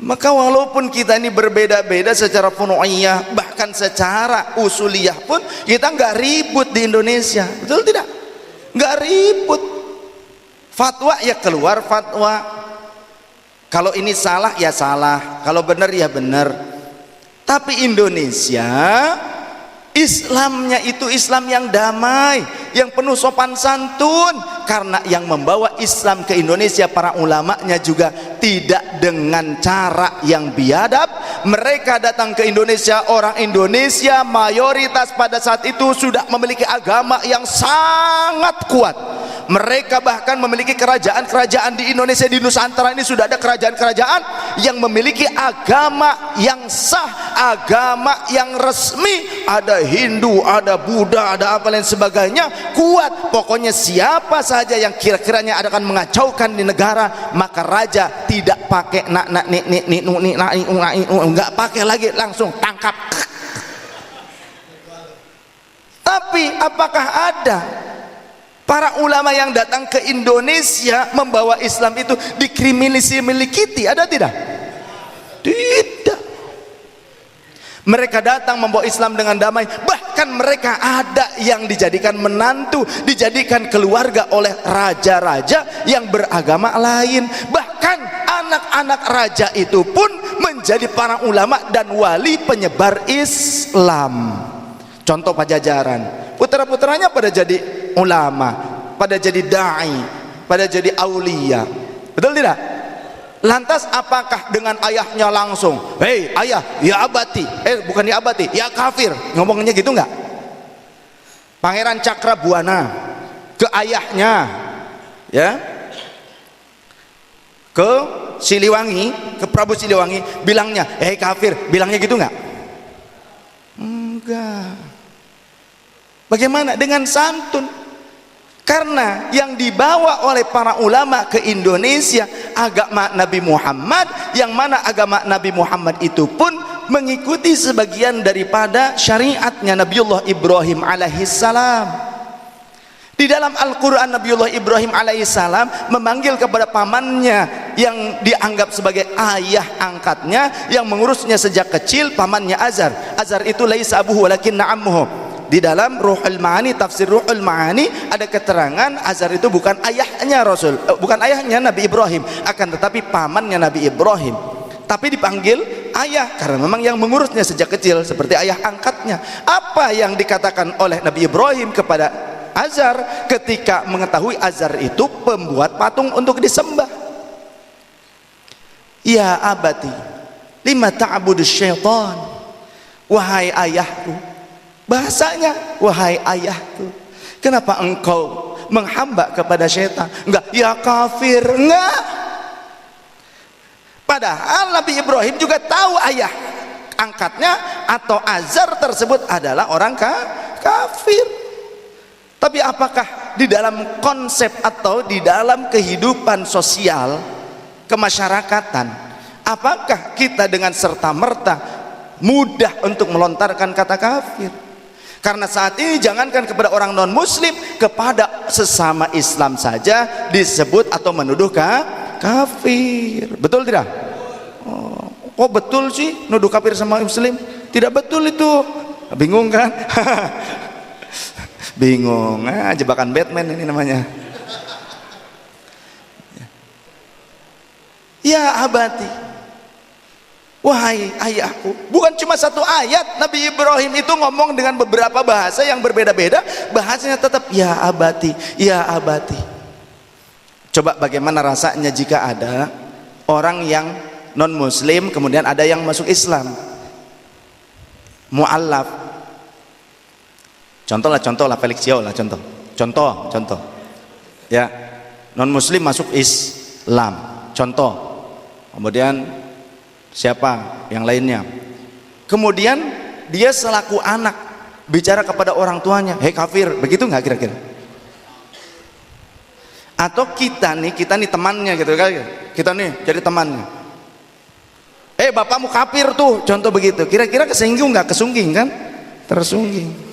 Maka walaupun kita ini berbeda-beda secara funu'iyah, bahkan secara usuliyah pun kita nggak ribut di Indonesia, betul tidak? Nggak ribut. Fatwa ya keluar fatwa. Kalau ini salah ya salah, kalau benar ya benar. Tapi Indonesia, Islamnya itu Islam yang damai, yang penuh sopan santun. Karena yang membawa Islam ke Indonesia, para ulamanya juga tidak dengan cara yang biadab. Mereka datang ke Indonesia, orang Indonesia mayoritas pada saat itu sudah memiliki agama yang sangat kuat. Mereka bahkan memiliki kerajaan-kerajaan di Indonesia, di Nusantara ini sudah ada kerajaan-kerajaan yang memiliki agama yang sah, agama yang resmi. Ada Hindu, ada Buddha, ada apa lain sebagainya, kuat. Pokoknya siapa saja yang kira-kiranya akan mengacaukan di negara, maka raja tidak pakai nggak pakai lagi, langsung tangkap. Tapi apakah ada para ulama yang datang ke Indonesia membawa Islam itu dikriminalisasi? Ada tidak? Tidak. Mereka datang membawa Islam dengan damai. Bahkan mereka ada yang dijadikan menantu, dijadikan keluarga oleh raja-raja yang beragama lain. Bahkan anak-anak raja itu pun menjadi para ulama dan wali penyebar Islam. Contoh Pajajaran, putra-putranya pada jadi ulama, pada jadi da'i, pada jadi aulia. Betul tidak? Lantas apakah dengan ayahnya langsung, hei ayah, ya abati, bukan ya abati, ya kafir, ngomongnya gitu enggak? Pangeran Cakrabuana ke ayahnya, ya, ke Siliwangi, ke Prabu Siliwangi, bilangnya, hei kafir, bilangnya gitu enggak? Enggak. Bagaimana? Dengan santun. Karena yang dibawa oleh para ulama ke Indonesia agama Nabi Muhammad, yang mana agama Nabi Muhammad itu pun mengikuti sebagian daripada syariatnya Nabiullah Ibrahim alaihissalam. Di dalam Al-Quran, Nabiullah Ibrahim alaihissalam memanggil kepada pamannya yang dianggap sebagai ayah angkatnya, yang mengurusnya sejak kecil, pamannya Azar. Azar itu laisa abuhu walakinna ammuhu. Di dalam Ruhul Ma'ani, tafsir Ruhul Ma'ani, ada keterangan Azar itu bukan ayahnya Rasul, bukan ayahnya Nabi Ibrahim, akan tetapi pamannya Nabi Ibrahim. Tapi dipanggil ayah karena memang yang mengurusnya sejak kecil, seperti ayah angkatnya. Apa yang dikatakan oleh Nabi Ibrahim kepada Azar ketika mengetahui Azar itu pembuat patung untuk disembah? Ya abati, lima ta'budus syaitan. Wahai ayahku, bahasanya wahai ayahku, kenapa engkau menghamba kepada syaitan? Enggak, ya kafir, enggak. Padahal Nabi Ibrahim juga tahu ayah angkatnya atau Azar tersebut adalah orang kafir. Tapi apakah di dalam konsep atau di dalam kehidupan sosial kemasyarakatan, apakah kita dengan serta-merta mudah untuk melontarkan kata kafir? Karena saat ini jangankan kepada orang non muslim, kepada sesama Islam saja disebut atau menuduh kafir. Betul tidak? Oh, kok betul sih nuduh kafir sama muslim? Tidak betul itu. Bingung kan? Bingung. Jebakan Batman ini namanya. Ya abati, wahai ayahku. Bukan cuma satu ayat, Nabi Ibrahim itu ngomong dengan beberapa bahasa yang berbeda-beda. Bahasanya tetap ya abati, ya abati. Coba bagaimana rasanya jika ada orang yang non muslim kemudian ada yang masuk Islam. mu'allaf. Contoh lah Felix Yao lah contoh ya, non muslim masuk Islam contoh. Kemudian siapa yang lainnya, kemudian dia selaku anak bicara kepada orang tuanya, hei kafir, begitu nggak kira-kira? Atau kita nih temannya gitu kan, kita nih jadi temannya, bapakmu kafir tuh, contoh begitu, kira-kira kesinggung nggak? Kesungging kan? Tersungging.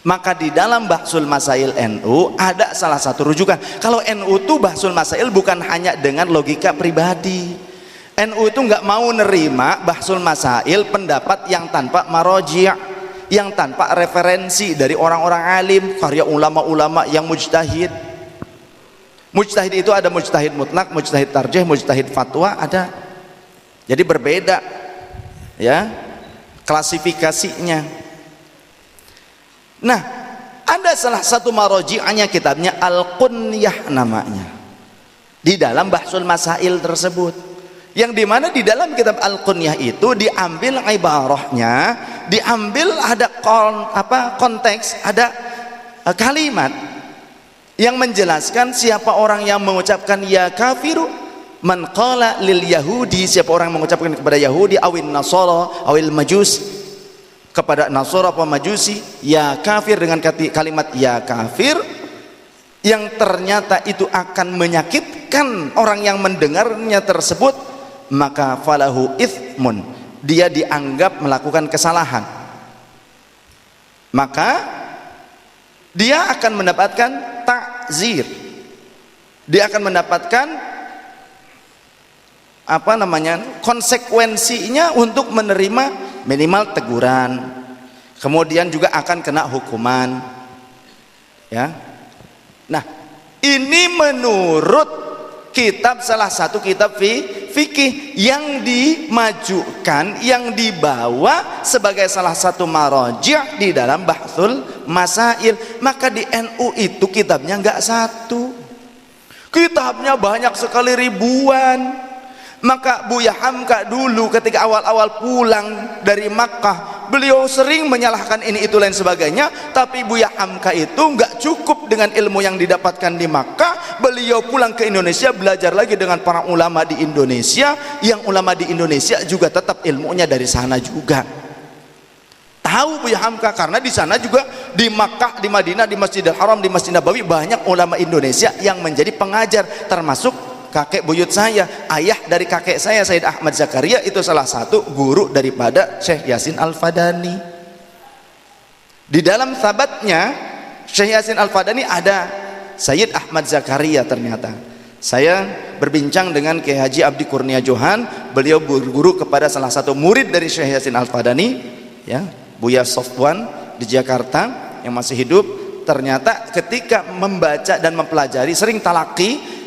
Maka di dalam Bahsul Masail NU ada salah satu rujukan. Kalau NU tuh Bahsul Masail bukan hanya dengan logika pribadi. NU itu nggak mau nerima Bahsul Masail pendapat yang tanpa maroji', yang tanpa referensi dari orang-orang alim, karya ulama-ulama yang mujtahid. Mujtahid itu ada mujtahid mutlak, mujtahid tarjih, mujtahid fatwa, ada. Jadi berbeda ya klasifikasinya. Nah, ada salah satu maroji'anya, kitabnya Al-Qunyah namanya, di dalam Bahsul Masail tersebut, yang dimana di dalam kitab Al-Qunyah itu diambil ibarahnya, diambil ada konteks, ada kalimat yang menjelaskan siapa orang yang mengucapkan ya kafiru man qala lil yahudi, siapa orang yang mengucapkan kepada Yahudi awil nasara awil majus, kepada Nasara atau Majusi, ya kafir, dengan kalimat ya kafir, yang ternyata itu akan menyakitkan orang yang mendengarnya tersebut, maka falahu ithmun, dia dianggap melakukan kesalahan, maka dia akan mendapatkan takzir, dia akan mendapatkan konsekuensinya untuk menerima minimal teguran, kemudian juga akan kena hukuman ya. Nah, ini menurut kitab, salah satu kitab fikih yang dimajukan, yang dibawa sebagai salah satu maraji' di dalam Bahsul Masail. Maka di NU itu kitabnya nggak satu, kitabnya banyak sekali, ribuan. Maka Buya Hamka dulu ketika awal-awal pulang dari Makkah, beliau sering menyalahkan ini itu lain sebagainya, tapi Buya Hamka itu nggak cukup dengan ilmu yang didapatkan di Makkah, beliau pulang ke Indonesia belajar lagi dengan para ulama di Indonesia, yang ulama di Indonesia juga tetap ilmunya dari sana juga. Tahu Buya Hamka karena di sana juga, di Makkah, di Madinah, di Masjidil Haram, di Masjid Nabawi, banyak ulama Indonesia yang menjadi pengajar, termasuk kakek buyut saya, ayah dari kakek saya, Said Ahmad Zakaria, itu salah satu guru daripada Syekh Yasin Al-Fadani. Di dalam sahabatnya Syekh Yasin Al-Fadani ada Sayyid Ahmad Zakaria. Ternyata saya berbincang dengan Kiai Haji Abdi Kurnia Johan, beliau berguru kepada salah satu murid dari Syekh Yasin Al-Fadani ya, Buya Sofwan di Jakarta yang masih hidup. Ternyata ketika membaca dan mempelajari, sering talaki.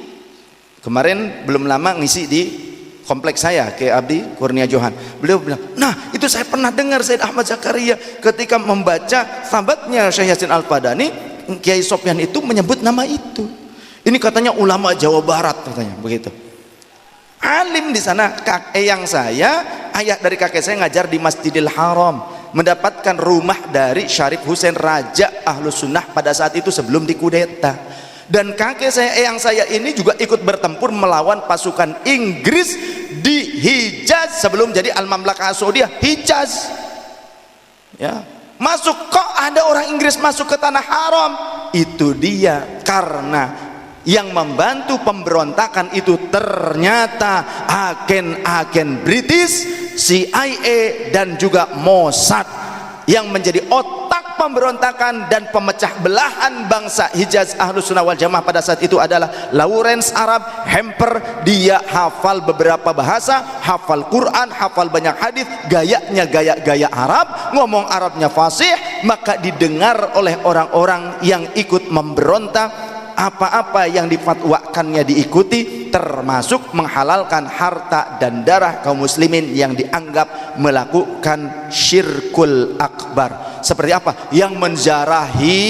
Kemarin belum lama ngisi di kompleks saya, Kiai Abdi Kurnia Johan, beliau bilang, nah itu saya pernah dengar Said Ahmad Zakaria ketika membaca sahabatnya Syekh Yasin Al-Fadani, Kiai Sofyan itu menyebut nama itu. Ini katanya ulama Jawa Barat katanya begitu, alim di sana. Kakek saya, ayah dari kakek saya ngajar di Masjidil Haram, mendapatkan rumah dari Syarif Husain, Raja Ahlus Sunnah pada saat itu sebelum dikudeta. Dan kakek saya, eyang saya ini juga ikut bertempur melawan pasukan Inggris di Hijaz sebelum jadi Al-Mamlakah Saudiyah Hijaz ya. Masuk, kok ada orang Inggris masuk ke tanah haram? Itu dia, karena yang membantu pemberontakan itu ternyata agen-agen British, CIA dan juga Mossad, yang menjadi otak pemberontakan dan pemecah belahan bangsa Hijaz Ahlus Sunnah wal Jamaah pada saat itu adalah Lawrence Arab Hemper. Dia hafal beberapa bahasa, hafal Quran, hafal banyak hadis, gayanya gaya Arab, ngomong Arabnya fasih, maka didengar oleh orang-orang yang ikut memberontak. Apa-apa yang difatwakannya diikuti, termasuk menghalalkan harta dan darah kaum muslimin yang dianggap melakukan syirkul akbar. Seperti apa? Yang menjarahi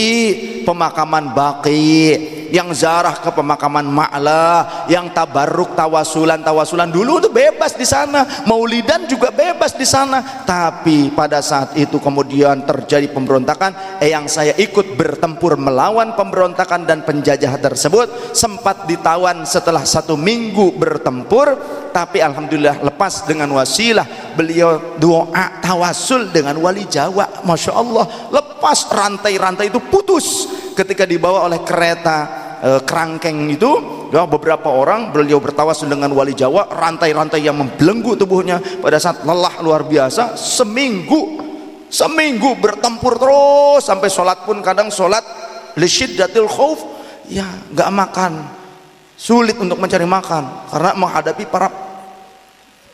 pemakaman Baqi, yang zarah ke pemakaman Ma'la, yang tabarruk tawasulan dulu itu bebas di sana, maulidan juga bebas di sana. Tapi pada saat itu kemudian terjadi pemberontakan, yang saya ikut bertempur melawan pemberontakan dan penjajah tersebut, sempat ditawan setelah 1 minggu bertempur, tapi alhamdulillah lepas dengan wasilah beliau doa tawasul dengan wali Jawa, masya Allah, lepas rantai-rantai itu putus ketika dibawa oleh kereta kerangkeng itu. Ya, beberapa orang beliau bertawasul dengan wali Jawa, rantai-rantai yang membelenggu tubuhnya pada saat lelah luar biasa. Seminggu bertempur terus, sampai sholat pun kadang sholat lisyiddatil khauf, ya nggak makan, sulit untuk mencari makan karena menghadapi para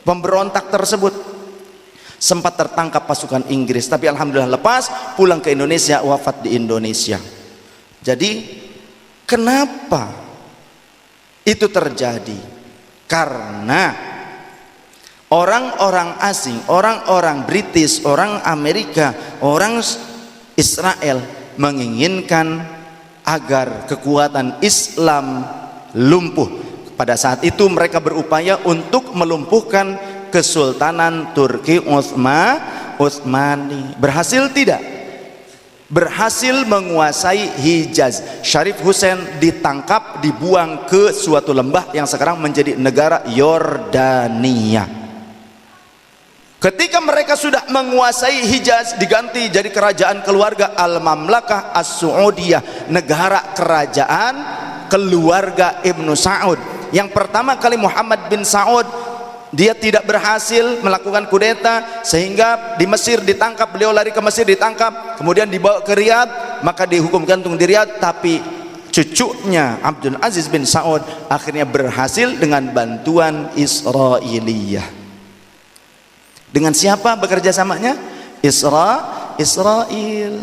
pemberontak tersebut. Sempat tertangkap pasukan Inggris, tapi alhamdulillah lepas, pulang ke Indonesia, wafat di Indonesia. Jadi kenapa itu terjadi? Karena orang-orang asing, orang-orang British, orang Amerika, orang Israel menginginkan agar kekuatan Islam lumpuh. Pada saat itu mereka berupaya untuk melumpuhkan Kesultanan Turki Utsmani. Berhasil tidak? Berhasil menguasai Hijaz. Syarif Hussein ditangkap, dibuang ke suatu lembah yang sekarang menjadi negara Yordania. Ketika mereka sudah menguasai Hijaz, diganti jadi kerajaan keluarga Al-Mamlakah As-Saudiyah, negara kerajaan keluarga Ibnu Saud. Yang pertama kali Muhammad bin Saud, dia tidak berhasil melakukan kudeta, sehingga di Mesir ditangkap, beliau lari ke Mesir ditangkap, kemudian dibawa ke Riyadh, maka dihukum gantung di Riyadh. Tapi cucunya Abdul Aziz bin Saud akhirnya berhasil dengan bantuan Israiliyah. Dengan siapa bekerja samanya? Israel.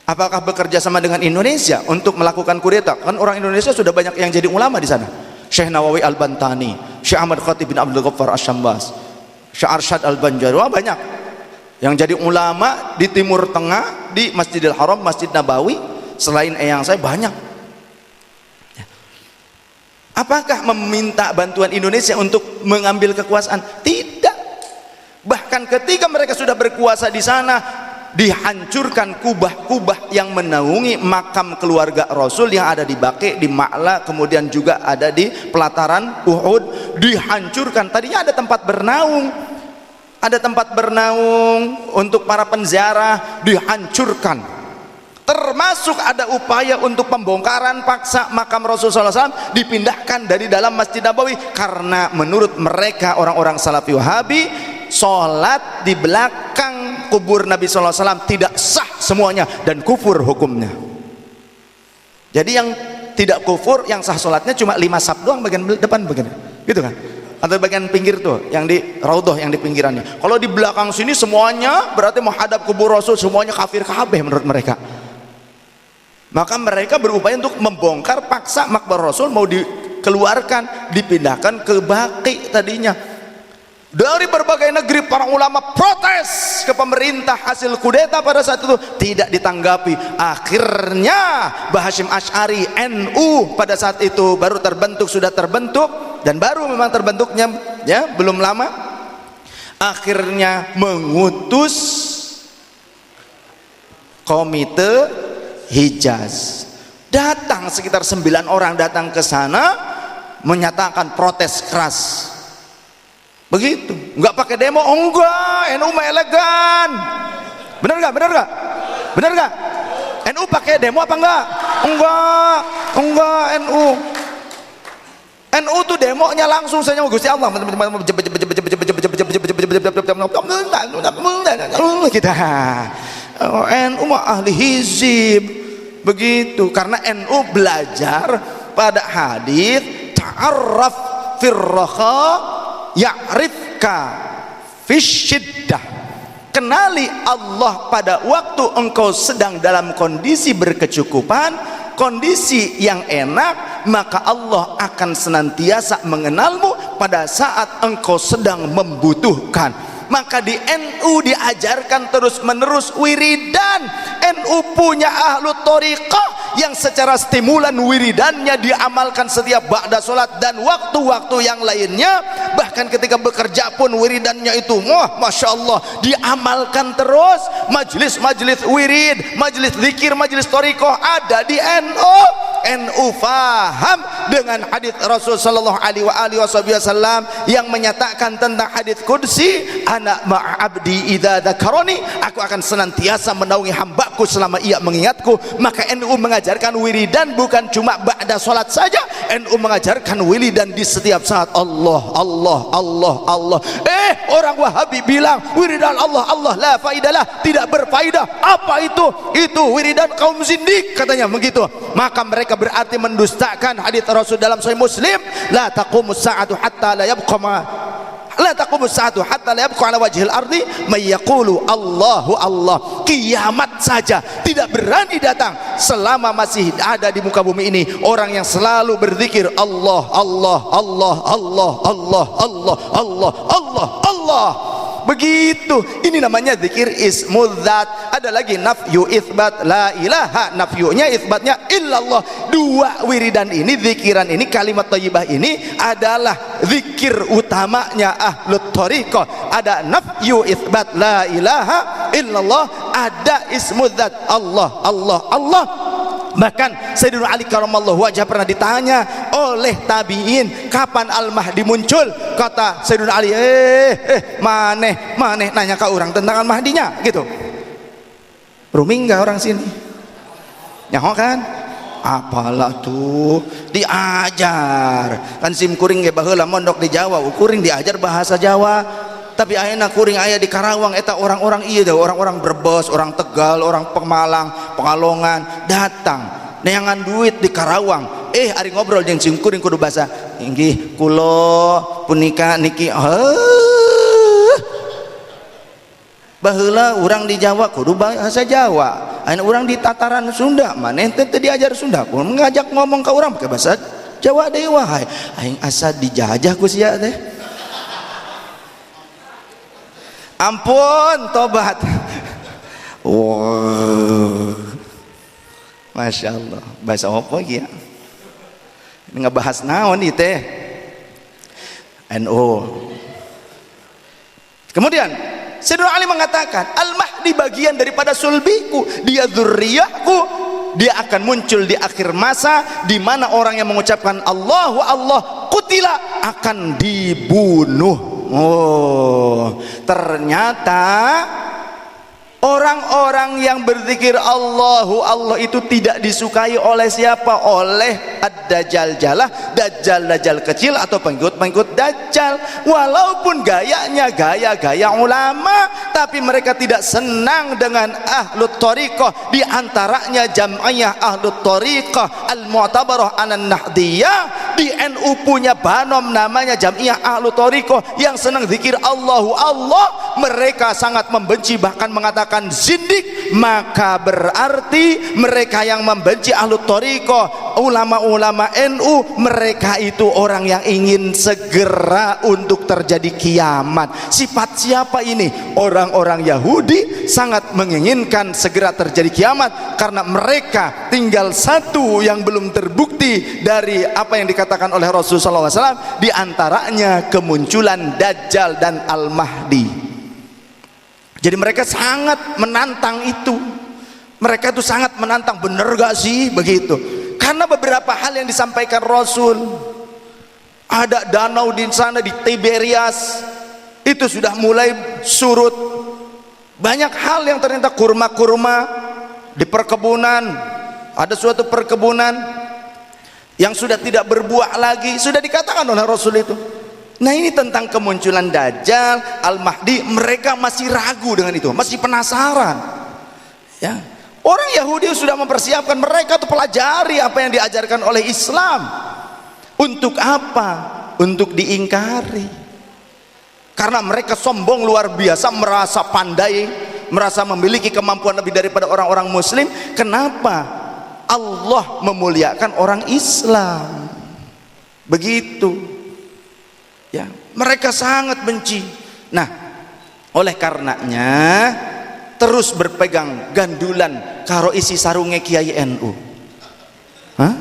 Apakah bekerja sama dengan Indonesia untuk melakukan kudeta? Kan orang Indonesia sudah banyak yang jadi ulama di sana. Syekh Nawawi Al-Bantani, Syekh Ahmad Khatib bin Abdul Ghaffar Asy-Syambas, Syekh Arsyad Al-Banjari, banyak yang jadi ulama di Timur Tengah, di Masjidil Haram, Masjid Nabawi. Selain eyang saya banyak. Apakah meminta bantuan Indonesia untuk mengambil kekuasaan? Tidak. Bahkan ketika mereka sudah berkuasa di sana, dihancurkan kubah-kubah yang menaungi makam keluarga Rasul yang ada di Baqi, di Ma'la, kemudian juga ada di pelataran Uhud, dihancurkan. Tadinya ada tempat bernaung untuk para penziarah, dihancurkan. Termasuk ada upaya untuk pembongkaran paksa makam Rasulullah SAW, dipindahkan dari dalam Masjid Nabawi, karena menurut mereka orang-orang Salafi Wahabi, sholat di belakang kubur Nabi SAW tidak sah semuanya dan kufur hukumnya. Jadi yang tidak kufur, yang sah sholatnya cuma 5 saf doang bagian depan, bagian gitu kan, atau bagian pinggir tuh yang di raudhah, yang di pinggirannya. Kalau di belakang sini semuanya berarti menghadap kubur Rasul, semuanya kafir kabeh menurut mereka. Maka mereka berupaya untuk membongkar paksa makbar Rasul, mau dikeluarkan, dipindahkan ke Baqi tadinya. Dari berbagai negeri para ulama protes ke pemerintah hasil kudeta pada saat itu, tidak ditanggapi. Akhirnya Mbah Hasyim Asy'ari NU pada saat itu baru terbentuk, sudah terbentuk dan baru memang terbentuknya ya, belum lama. Akhirnya mengutus komite Hijaz, datang sekitar 9 orang datang ke sana menyatakan protes keras. Begitu, nggak pakai demo. Oh, enggak, NU mah elegan. Bener nggak? NU pakai demo apa enggak? Enggak, NU tuh demonya langsung saja Gusti Allah. Kita NU mah ahli hizib. Begitu, karena NU belajar pada hadis ta'arraf firraha ya'rifka fisyiddah. Kenali Allah pada waktu engkau sedang dalam kondisi berkecukupan, kondisi yang enak, maka Allah akan senantiasa mengenalmu pada saat engkau sedang membutuhkan. maka di NU diajarkan terus menerus wiridan. NU punya ahlu thariqah yang secara stimulan wiridannya diamalkan setiap ba'da sholat dan waktu-waktu yang lainnya. Bahkan ketika bekerja pun wiridannya itu Masya Allah diamalkan terus. Majlis-majlis wirid, majlis zikir, majlis thariqah ada di NU. NU faham dengan hadis Rasul sallallahu alaihi wasallam yang menyatakan tentang hadis qudsi, ana ma'abdi idza dzakarani, aku akan senantiasa menaungi hambaku selama ia mengingatku. Maka NU mengajarkan wiridan bukan cuma ba'da salat saja, NU mengajarkan wiridan di setiap saat. Allah Allah Allah Allah. Orang Wahabi bilang wiridan Allah Allah la faidalah, tidak berfaedah. Apa itu? Itu wiridan kaum zindik katanya begitu. Maka mereka berarti mendustakan hadis Rasul dalam Sahih Muslim, la taqumus sa'atu hatta la yabqa ala wajhil ardi may yaqulu Allahu Allah. Kiamat saja tidak berani datang selama masih ada di muka bumi ini orang yang selalu berzikir Allah Allah Allah Allah Allah Allah Allah Allah Allah. Begitu, ini namanya zikir ismudzat. Ada lagi nafyu isbat, la ilaha, nafyunya isbatnya illallah. Dua wiridan ini, zikiran ini, kalimat thayyibah ini adalah zikir utamanya ahlut thariqah. Ada nafyu isbat la ilaha illallah, ada ismudzat Allah Allah Allah. Bahkan Sayyidina Ali karamallahu wajah pernah ditanya oleh tabi'in, kapan Al-Mahdi muncul? Kata Sayyidina Ali, maneh nanya ke orang tentang Al-Mahdinya gitu. Rumi enggak orang sini? Nyaho kan? Apalah tuh diajar. Kan sim kuring ge baheula mondok di Jawa, kuring diajar bahasa Jawa. Tapi ayeuna kuring aya di Karawang eta orang-orang ieu teh, orang-orang Brebes, orang Tegal, orang Pemalang, Pekalongan datang neangan duit di Karawang. Ari ngobrol jeung sim kuring kudu basa inggih kula punika niki baheula urang di Jawa kudu bahasa Jawa, ayeuna urang di tataran Sunda maneh teh diajar Sunda, kudu ngajak ngomong ka urang pakai bahasa Jawa deui wae. Aing asa dijajah ku sia teh. Ampun, tobat. Wow, Masya Allah. Bahasa apa ya? Ngebahas naon itu teh? NU. Kemudian Sayyidina Ali mengatakan, Al-Mahdi bagian daripada sulbiku, dia dzurriyyahku. Dia akan muncul di akhir masa, di mana orang yang mengucapkan Allahu Allah qutila akan dibunuh. Oh, ternyata orang-orang yang berzikir Allahu Allah itu tidak disukai oleh siapa? Oleh ad-dajjal jalah, dajjal kecil atau pengikut Dajjal. Walaupun gayanya gaya ulama, tapi mereka tidak senang dengan ahlut thariqah. Di antaranya jam'iyah ahlut thariqah al-mu'tabarah an-nahdiyah. Di NU punya banom namanya jam'iyah ahlut thariqah yang senang zikir Allahu Allah. Mereka sangat membenci, bahkan mengatakan zindik. Maka berarti mereka yang membenci ahlut thariqah, ulama-ulama NU, mereka itu orang yang ingin segera untuk terjadi kiamat. Sifat siapa ini? Orang-orang Yahudi sangat menginginkan segera terjadi kiamat, karena mereka tinggal satu yang belum terbukti dari apa yang dikatakan oleh Rasulullah SAW, di antaranya kemunculan Dajjal dan Al-Mahdi. Jadi mereka sangat menantang itu. Mereka itu sangat menantang, bener gak sih begitu? Karena beberapa hal yang disampaikan Rasul, ada danau di sana di Tiberias itu sudah mulai surut. Banyak hal yang ternyata kurma-kurma di perkebunan, ada suatu perkebunan yang sudah tidak berbuah lagi, sudah dikatakan oleh Rasul itu. Nah, ini tentang kemunculan Dajjal, Al-Mahdi. Mereka masih ragu dengan itu, masih penasaran ya. Orang Yahudi sudah mempersiapkan, mereka tuh pelajari apa yang diajarkan oleh Islam. Untuk apa? Untuk diingkari. Karena mereka sombong luar biasa, merasa pandai, merasa memiliki kemampuan lebih daripada orang-orang muslim. Kenapa? Allah memuliakan orang Islam. Begitu. Ya, mereka sangat benci. Nah, Oleh karenanya terus berpegang gandulan karo isi sarunge Kiai NU. Hah?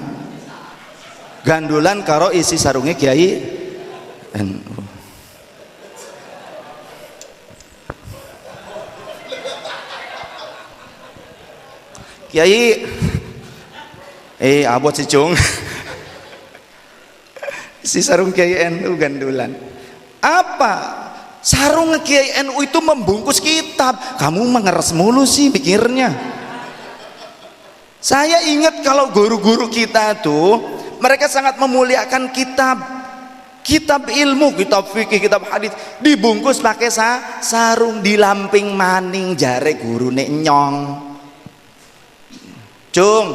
Gandulan karo isi sarunge Kiai NU. Kiai abot si Cung. Si sarung Kiai NU gandulan. Apa? Sarung Kiai NU itu membungkus kitab. Kamu mengeres mulu sih pikirnya. Saya ingat kalau guru-guru kita tuh mereka sangat memuliakan kitab ilmu, kitab fikih, kitab hadis dibungkus pakai sarung di lamping maning jare gurune nyong. Cung,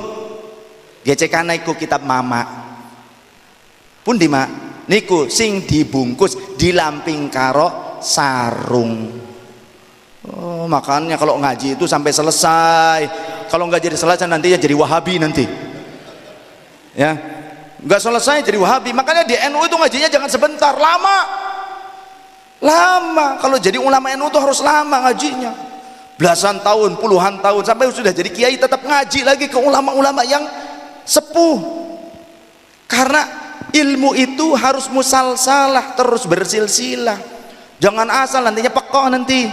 gecekana iku kitab mama. Pun di mak niku sing dibungkus di lamping karo sarung. Oh, makanya kalau ngaji itu sampai selesai. Kalau nggak jadi selesai nanti ya jadi Wahabi nanti. Ya, nggak selesai jadi Wahabi. Makanya di NU itu ngajinya jangan sebentar, lama. Kalau jadi ulama NU itu harus lama ngajinya. Belasan tahun, puluhan tahun, sampai sudah jadi kiai tetap ngaji lagi ke ulama-ulama yang sepuh. Karena ilmu itu harus musalsalah, terus bersilsilah. Jangan asal nantinya pekoh nanti.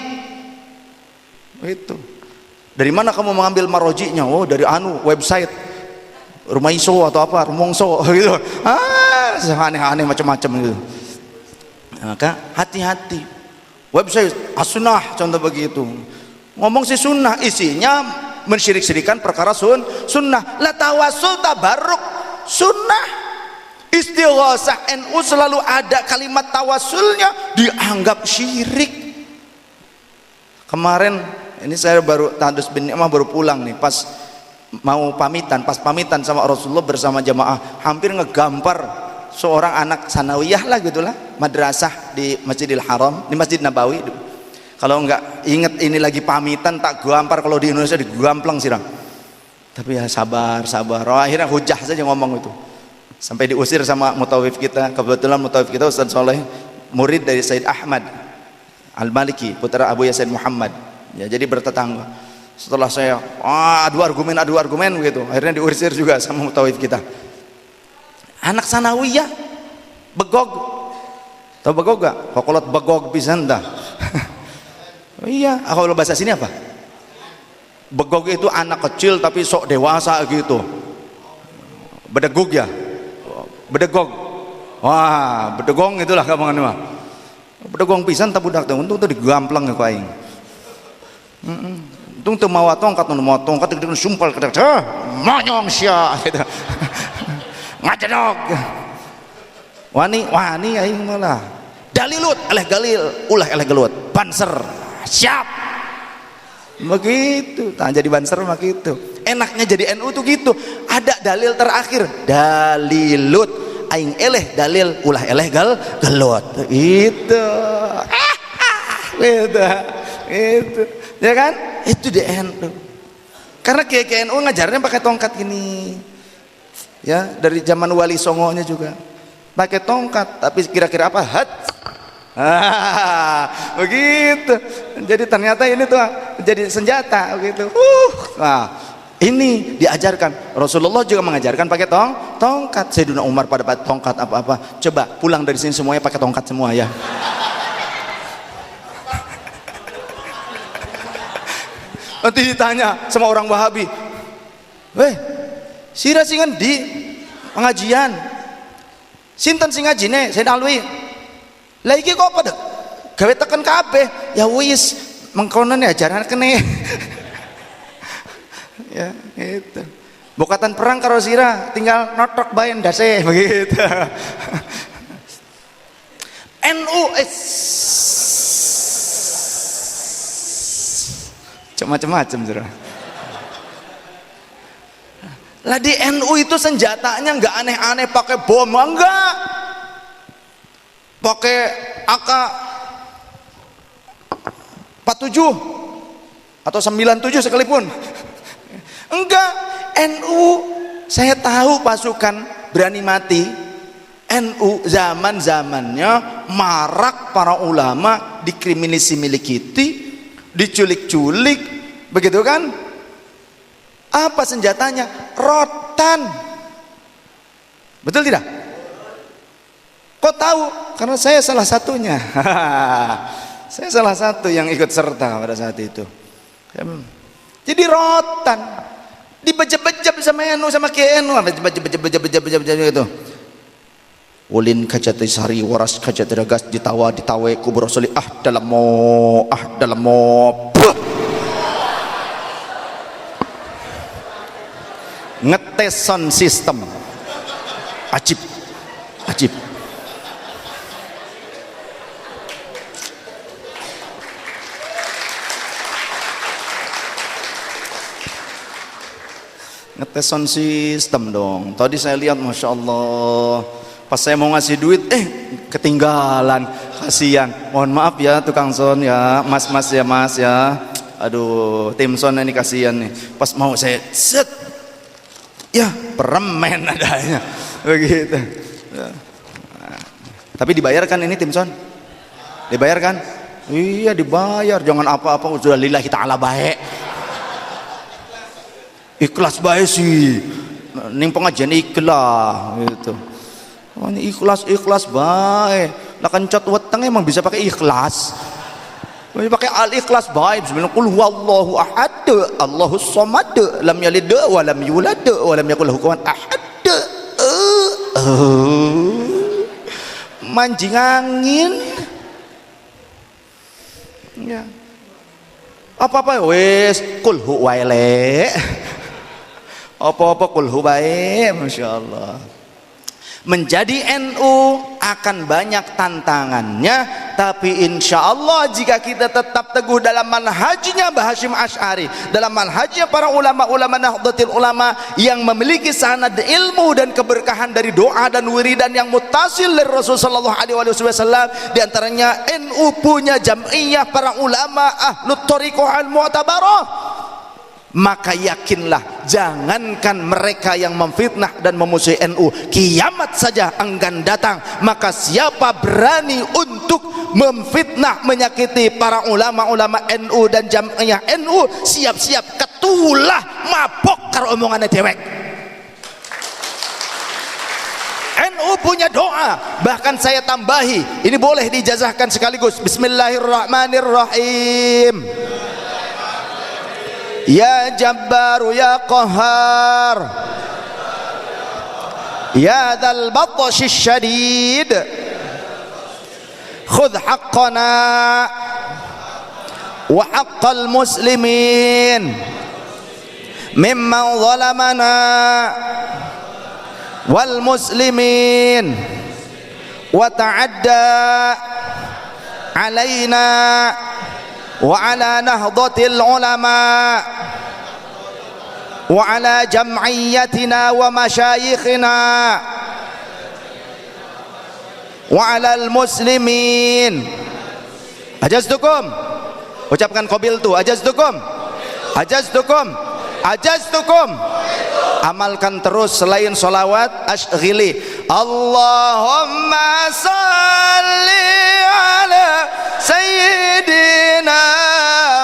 Itu. Dari mana kamu mengambil marojinya? Oh, dari website Rumaiso atau apa, Rumongso gitu. Aneh-aneh macam-macam gitu. Maka hati-hati. Website As-Sunnah contoh begitu. Ngomong si sunnah isinya mensyirik-syirikan perkara sunnah. La tawassul tabarruk sunnah. Istighosah NU selalu ada kalimat tawasulnya dianggap syirik. Kemarin ini saya baru tadus bin Ni'mah baru pulang nih, pas mau pamitan sama Rasulullah bersama jamaah, hampir ngegambar seorang anak sanawiyah lah gitulah, madrasah di Masjidil Haram, di Masjid Nabawi. Kalau enggak inget ini lagi pamitan tak gampar, kalau di Indonesia digamplang sirang. Tapi ya sabar. Oh, akhirnya hujah saja ngomong itu. Sampai diusir sama mutawif kita. Kebetulan mutawif kita Ustaz Soleh murid dari Said Ahmad Al-Maliki, putra Abu Yasin Muhammad. Ya, jadi bertetangga. Setelah saya adu argumen gitu, akhirnya diusir juga sama mutawif kita. Anak sanawiyah begog. Tahu begog gak? Kokolot begog pisan dah. Oh iya, kalau bahasa sini apa? Begog itu anak kecil tapi sok dewasa gitu. Bedegug ya? Bedegog. Wah, bedegong itulah kamu mah. Bedegong pisan tak budak tuh, untung tuh digamplang ke aing. Untung tuh mau tongkat dengan sumpal kedak. Monyong sia gitu. Ngajedog. Wani aing malah. Dalilut eleh galil, ulah eleh gelut. Banser. Siap begitu, tak jadi banser mah gitu. Enaknya jadi NU tuh gitu, ada dalil terakhir, dalilut aing eleh dalil ulah eleh gelut itu itu ya kan, itu di NU. Karena kayak NU ngajarnya pakai tongkat gini ya, dari zaman Wali Songonya juga pakai tongkat, tapi kira-kira apa? Begitu. Jadi ternyata ini tuh jadi senjata begitu. Nah, ini diajarkan. Rasulullah juga mengajarkan pakai tongkat. Sayyidina Umar pada pakai tongkat apa-apa. Coba pulang dari sini semuanya pakai tongkat semua ya. Nanti ditanya sama orang Wahabi, "Weh, sira singan di pengajian. Sinten sing ngajine? Saya Alwi." Lah iki kok pada gawe teken kabeh. Ya wis mengkono nih ajaran kene. Ya itu. Bokatan perang karo sira tinggal notok bae ndase begitu. NU macam-macam sira. Lah di NU itu senjatanya enggak aneh-aneh pakai bom, enggak. Pakai AK-47 atau 97 sekalipun. Enggak, NU saya tahu pasukan berani mati. NU zaman-zamannya marak para ulama dikriminasi milikiti, diculik-culik, begitu kan? Apa senjatanya? Rotan. Betul tidak? Kok tahu? Karena saya salah satunya. Saya salah satu yang ikut serta pada saat itu. Jadi rotan, dibejep-bejep sama NU sama KNU, bejep-bejep itu. Ulin kajati sari waras kajati ragas ditawe kubur rasuli dalam mo ngetes sound system ajib ngetes sound system dong. Tadi saya lihat Masya Allah, pas saya mau ngasih duit ketinggalan, kasihan. Mohon maaf ya tukang sound ya, mas ya, aduh tim sound ini kasihan nih. Pas mau saya set, ya permen adanya begitu. Tapi dibayarkan ini tim sound? Dibayarkan? Iya dibayar, jangan apa-apa sudah lillahi ta'ala baik. Ikhlas baik sih, ning pengajian ikhlas gitu. Oh, ini ikhlas baik. Lah kan cat weteng emang bisa pakai ikhlas. Pakai al-ikhlas baik. Bismillah qul huwallahu ahad, Allahus samad, lam yalid wa lam yulad wa lam yakul lahu kufuwan ahad. Mancing angin. Ya. Apa-apa wis qul hu wae. Apa-apa qul hu bae, masyaallah. Menjadi NU akan banyak tantangannya, tapi insya Allah jika kita tetap teguh dalam manhajnya Mbah Hasyim Asy'ari, dalam manhajnya para ulama-ulama Nahdlatul Ulama yang memiliki sanad ilmu dan keberkahan dari doa dan wiridan yang muttasil dari Rasul sallallahu alaihi wasallam, di antaranya NU punya jam'iyah para ulama ahlut thariqah al-mu'tabarah, maka yakinlah, jangankan mereka yang memfitnah dan memusuhi NU, kiamat saja enggan datang. Maka siapa berani untuk memfitnah, menyakiti para ulama-ulama NU dan jam'iyah NU, siap-siap ketulah mabok karo omongannya dewek. NU punya doa, bahkan saya tambahi, ini boleh dijazahkan sekaligus. Bismillahirrahmanirrahim. Ya Jabbar ya Qahhar, ya Dzal Batsh Syadid, khudh haqqana wa haqqal muslimin mimman zalamana wal muslimin wa ta'adda alaina wa ala nahdlatil ulama wa ala jam'iyyatina wa masyayikhina wa ala al muslimin. Ajaztukum, ucapkan qabiltu. Ajaztukum, amalkan terus selain sholawat ashghili. Allahumma salli ala sayyidina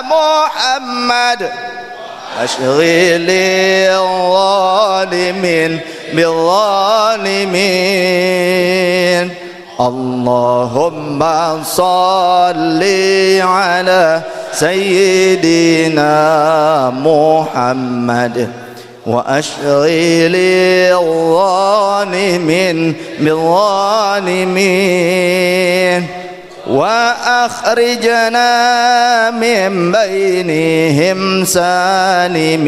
Muhammad ashghili zalimin bil zalimin. Allahumma salli ala sayyidina Muhammad wa ashghili zalimin bil zalimin wa akhrijna min bainihim salimin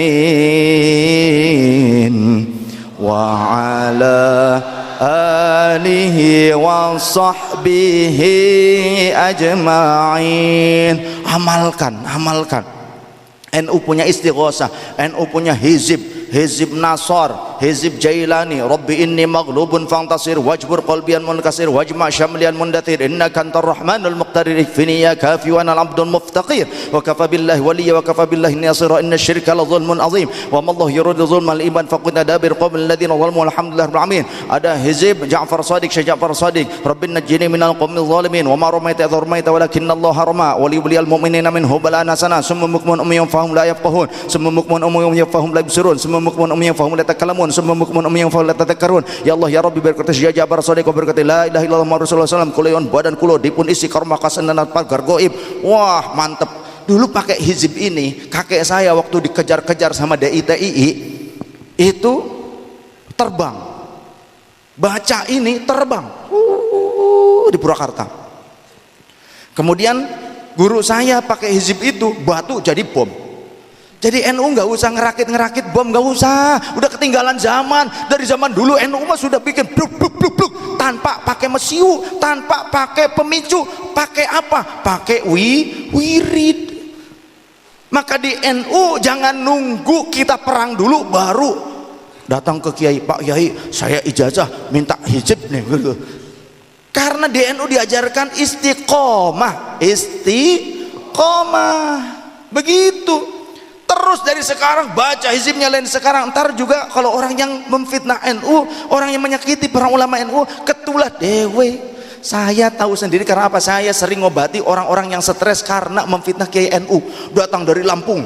wa ala alihi wa sahbihi ajma'in. Amalkan NU punya istighosah, NU punya hizib, Hizib Nasar, Hizib Jailani, Rabbi inni maghlubun fantasir wajbur qalbiyan munkasir wajma' syamliyan mundathir innaka antar rahmanul muqtadir ikfini ya kafi wa anal abdul muftaqir wa kafa billahi waliya wa kafa billahi nasira inna syirka la zulmun azim wa ma Allah yuridu zulmal iman faqud adabir qaumil ladzina zalamu alhamdulillah rabbil alamin. Ada Hizib Ja'far Shadiq, Syekh Ja'far Shadiq, Rabbin najjini minal qaumil zalimin wa ma ramaita idh ramaita walakinnallaha rama wa liyubliyal mu'minina minhu bala'an hasana summa mukmun ummiyun fahum la yafqahun summa mukmun ummiyun yafqahum la yabsirun summa mukmun ummiyun fahum la yatakalamun summa mukmun ummiyun fahum la yatadhakkarun. Ya Allah ya Rabbi berkata Syekh Ja'far Shadiq berkata la ilaha illallah Muhammadur Rasulullah sallallahu alaihi wasallam kulion badan kulo dipun isi karma kasan dan pagar goib. Wah mantep. Dulu pakai hizib ini kakek saya waktu dikejar-kejar sama DITII itu terbang, baca ini terbang di Purwakarta. Kemudian guru saya pakai hizib itu batu jadi bom. Jadi NU nggak usah ngerakit bom, nggak usah, udah ketinggalan zaman. Dari zaman dulu NU mah sudah bikin bluk bluk bluk bluk tanpa pakai mesiu, tanpa pakai pemicu, pakai apa? Pakai wirid. Maka di NU jangan nunggu kita perang dulu baru datang ke kiai, Pak Kiai saya ijazah minta hijab nih. Karena di NU diajarkan istiqomah begitu. Terus dari sekarang baca hizibnya lain sekarang, ntar juga kalau orang yang memfitnah NU, orang yang menyakiti para ulama NU ketulah dewe. Saya tahu sendiri karena apa? Saya sering ngobati orang-orang yang stres karena memfitnah Kiai NU. Datang dari Lampung,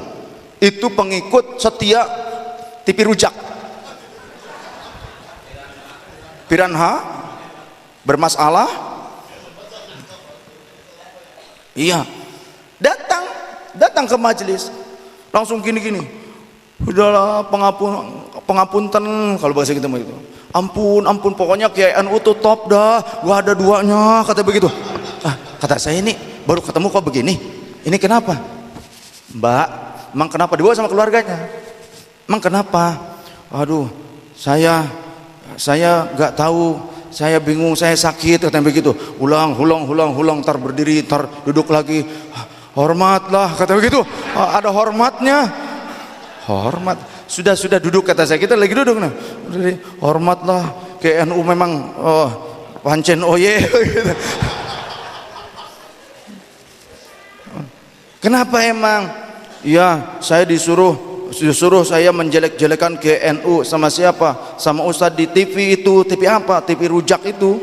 itu pengikut setia TV Rujak, Piranha, bermasalah. Iya, datang ke majelis langsung gini, udahlah pengapunten kalau bahasa kita begitu. Ampun, pokoknya Kiai NU tuh top dah, gak ada duanya, kata begitu. Kata saya ini baru ketemu kok begini, ini kenapa? Mbak, emang kenapa? Dibawa sama keluarganya. Emang kenapa? Aduh, saya gak tahu, saya bingung, saya sakit, katanya begitu. Ulang, tar berdiri, tar duduk lagi. Hormatlah, kata begitu. Ada hormatnya. Hormat. Sudah duduk, kata saya. Kita lagi duduk nah. Hormatlah, ke NU memang pancen oye. Kenapa emang? Ya, saya disuruh saya menjelek-jelekan ke NU sama siapa? Sama Ustadz di TV itu, TV apa? TV Rujak itu.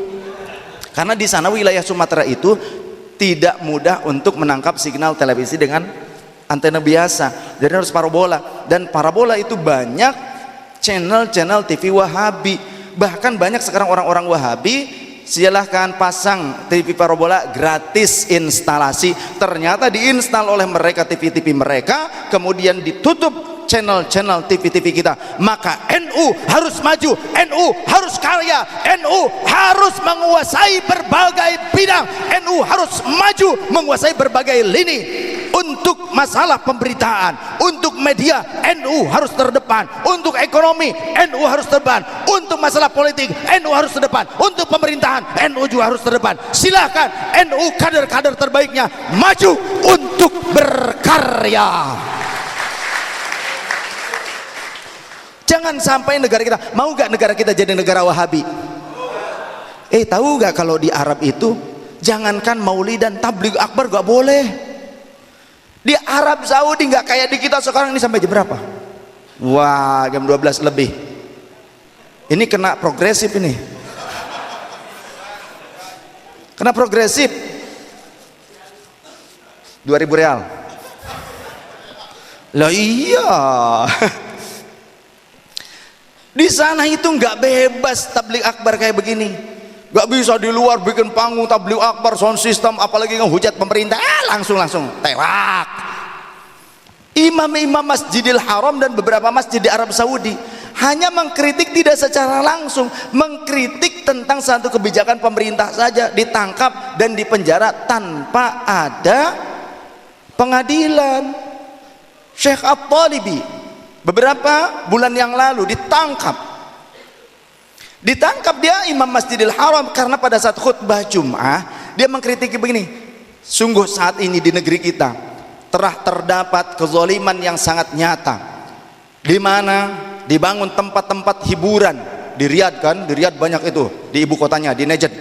Karena di sana wilayah Sumatera itu tidak mudah untuk menangkap signal televisi dengan antena biasa, jadi harus parabola, dan parabola itu banyak channel TV Wahabi. Bahkan banyak sekarang orang-orang Wahabi silahkan pasang TV parabola gratis instalasi, ternyata diinstal oleh mereka TV mereka, kemudian ditutup channel TV kita. Maka NU harus maju, NU harus kaya, NU harus menguasai berbagai bidang, NU harus maju menguasai berbagai lini. Untuk masalah pemberitaan, untuk media NU harus terdepan, untuk ekonomi NU harus terdepan, untuk masalah politik NU harus terdepan, untuk pemerintahan NU juga harus terdepan. Silahkan NU kader-kader terbaiknya maju untuk berkarya. Jangan sampai negara kita, mau gak negara kita jadi negara Wahabi? Tahu gak kalau di Arab itu jangankan maulidan, tabligh akbar gak boleh. Di Arab Saudi nggak kayak di kita sekarang ini. Sampai jam berapa? Wah, jam 12 lebih. Ini kena progresif ini. Kena progresif. 2.000 real. Lah iya. Di sana itu nggak bebas tabligh akbar kayak begini. Nggak bisa di luar bikin panggung tabligh akbar sound system, apalagi ngehujat pemerintah, langsung tewak. Imam-imam Masjidil Haram dan beberapa masjid di Arab Saudi hanya mengkritik, tidak secara langsung, mengkritik tentang satu kebijakan pemerintah saja, ditangkap dan dipenjara tanpa ada pengadilan. Syekh At-Talibi beberapa bulan yang lalu ditangkap dia, Imam Masjidil Haram, karena pada saat khutbah Jum'ah dia mengkritiki begini, sungguh saat ini di negeri kita telah terdapat kezaliman yang sangat nyata, di mana dibangun tempat-tempat hiburan di Riyadh kan, di Riyadh banyak itu, di ibu kotanya, di Najd,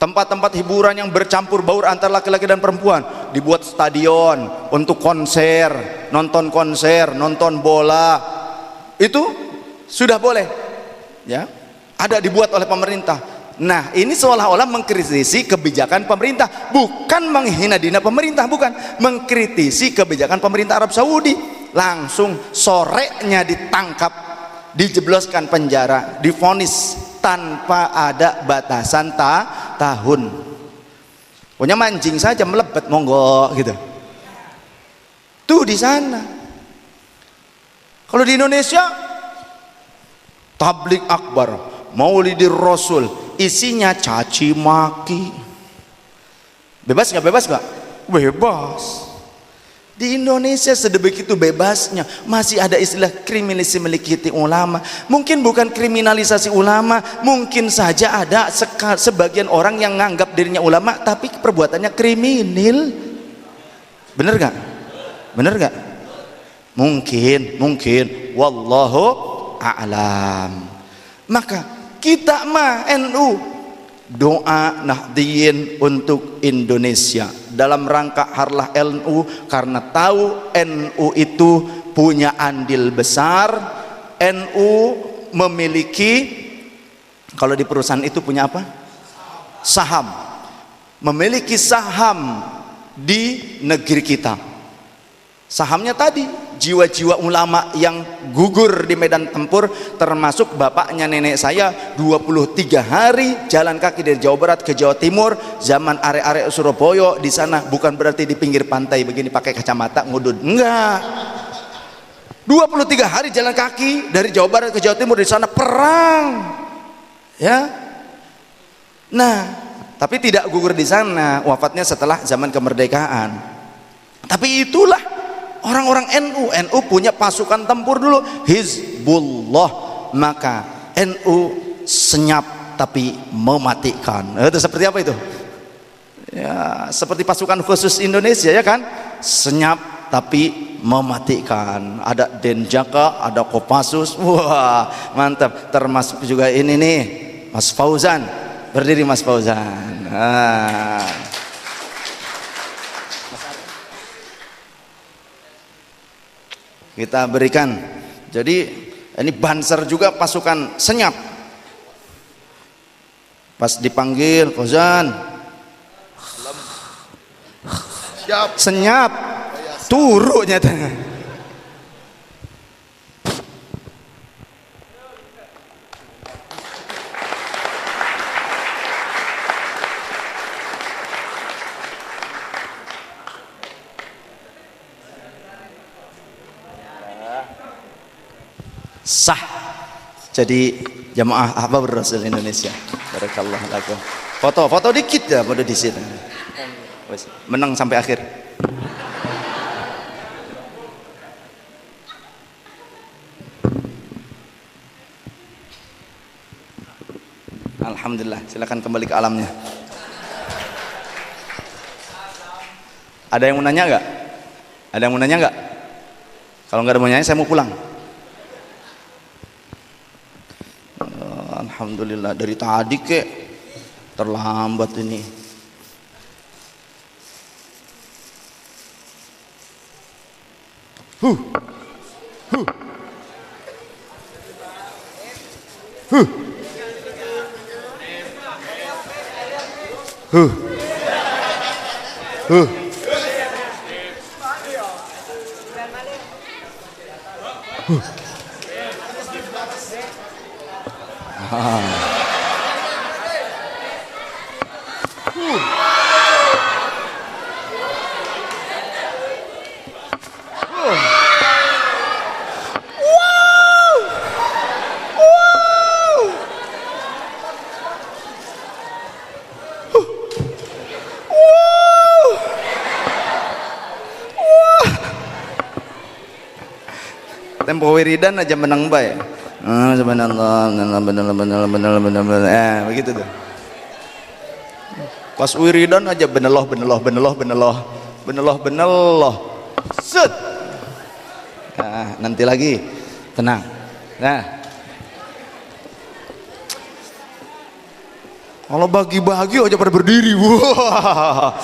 tempat-tempat hiburan yang bercampur baur antara laki-laki dan perempuan, dibuat stadion untuk konser, nonton bola, itu sudah boleh ya, ada dibuat oleh pemerintah. Nah ini seolah-olah mengkritisi kebijakan pemerintah, bukan menghina dina pemerintah, bukan, mengkritisi kebijakan pemerintah Arab Saudi. Langsung sorenya ditangkap, dijebloskan penjara, divonis tanpa ada batasan tahun. Pokoknya mancing saja melebet monggo gitu. Tuh di sana. Kalau di Indonesia tablik akbar, Maulidir Rasul, isinya caci maki. Bebas nggak? Bebas nggak? Bebas. Di Indonesia sebegitu bebasnya masih ada istilah kriminalisasi ulama. Mungkin bukan kriminalisasi ulama, mungkin saja ada sebagian orang yang menganggap dirinya ulama tapi perbuatannya kriminal. Bener nggak? Bener nggak? Mungkin wallahu a'lam. Maka kita mah NU doa Nahdliyin untuk Indonesia dalam rangka harlah NU, karena tahu NU itu punya andil besar. NU memiliki, kalau di perusahaan itu punya apa? Saham. Memiliki saham di negeri kita. Sahamnya tadi jiwa-jiwa ulama yang gugur di medan tempur, termasuk bapaknya nenek saya 23 hari jalan kaki dari Jawa Barat ke Jawa Timur zaman arek-arek Surabaya. Di sana bukan berarti di pinggir pantai begini pakai kacamata ngudud, enggak, 23 hari jalan kaki dari Jawa Barat ke Jawa Timur, di sana perang ya. Nah tapi tidak gugur di sana, wafatnya setelah zaman kemerdekaan. Tapi itulah orang-orang NU punya pasukan tempur dulu, Hizbullah. Maka NU senyap tapi mematikan. Itu seperti apa itu? Ya, seperti pasukan khusus Indonesia ya kan? Senyap tapi mematikan. Ada Denjaka, ada Kopassus. Wah, mantap. Termasuk juga ini nih, Mas Fauzan. Berdiri Mas Fauzan. Kita berikan. Jadi ini Banser juga pasukan senyap. Pas dipanggil Fauzan, siap. Senyap, turu nyata. Sah jadi jamaah Ahbabur Rasul Indonesia. Barakallah lakum. Foto dikit ya, foto di sini. Menang sampai akhir. Alhamdulillah, silakan kembali ke alamnya. Ada yang mau nanya nggak? Ada yang mau nanya nggak? Kalau nggak ada mau nanya, saya mau pulang. Alhamdulillah, dari tadi kek terlambat ini. Huh. Tempo wiridan aja menang bae. Subhanallah, benar, begitu tuh. Pas wiridan aja beneloh. Set. Nah, nanti lagi tenang. Nah, kalau bagi-bagi aja pada berdiri. Wah.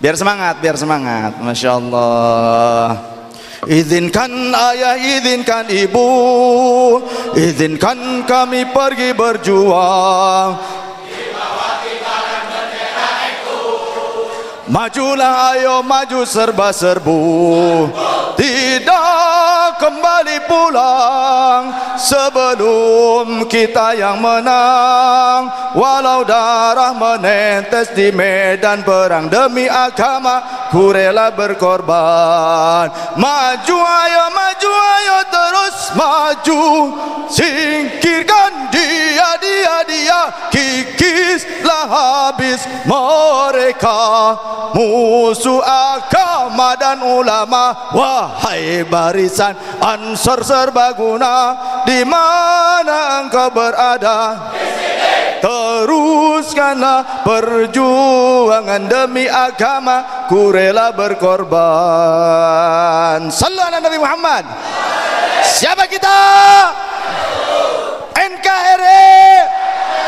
Biar semangat, Masya Allah. Izinkan ayah, izinkan ibu, izinkan kami pergi berjuang. Majulah ayo maju serba-serbu, tidak kembali pulang sebelum kita yang menang. Walau darah menetes di medan perang demi agama, ku rela berkorban. Maju ayo terus maju, singkirkan dia, kikislah habis mereka, musuh agama dan ulama. Wahai barisan Ansor serbaguna, di mana engkau berada, teruskanlah perjuangan demi agama, ku rela berkorban. Sallu ala Nabi Muhammad. Siapa kita? NKRI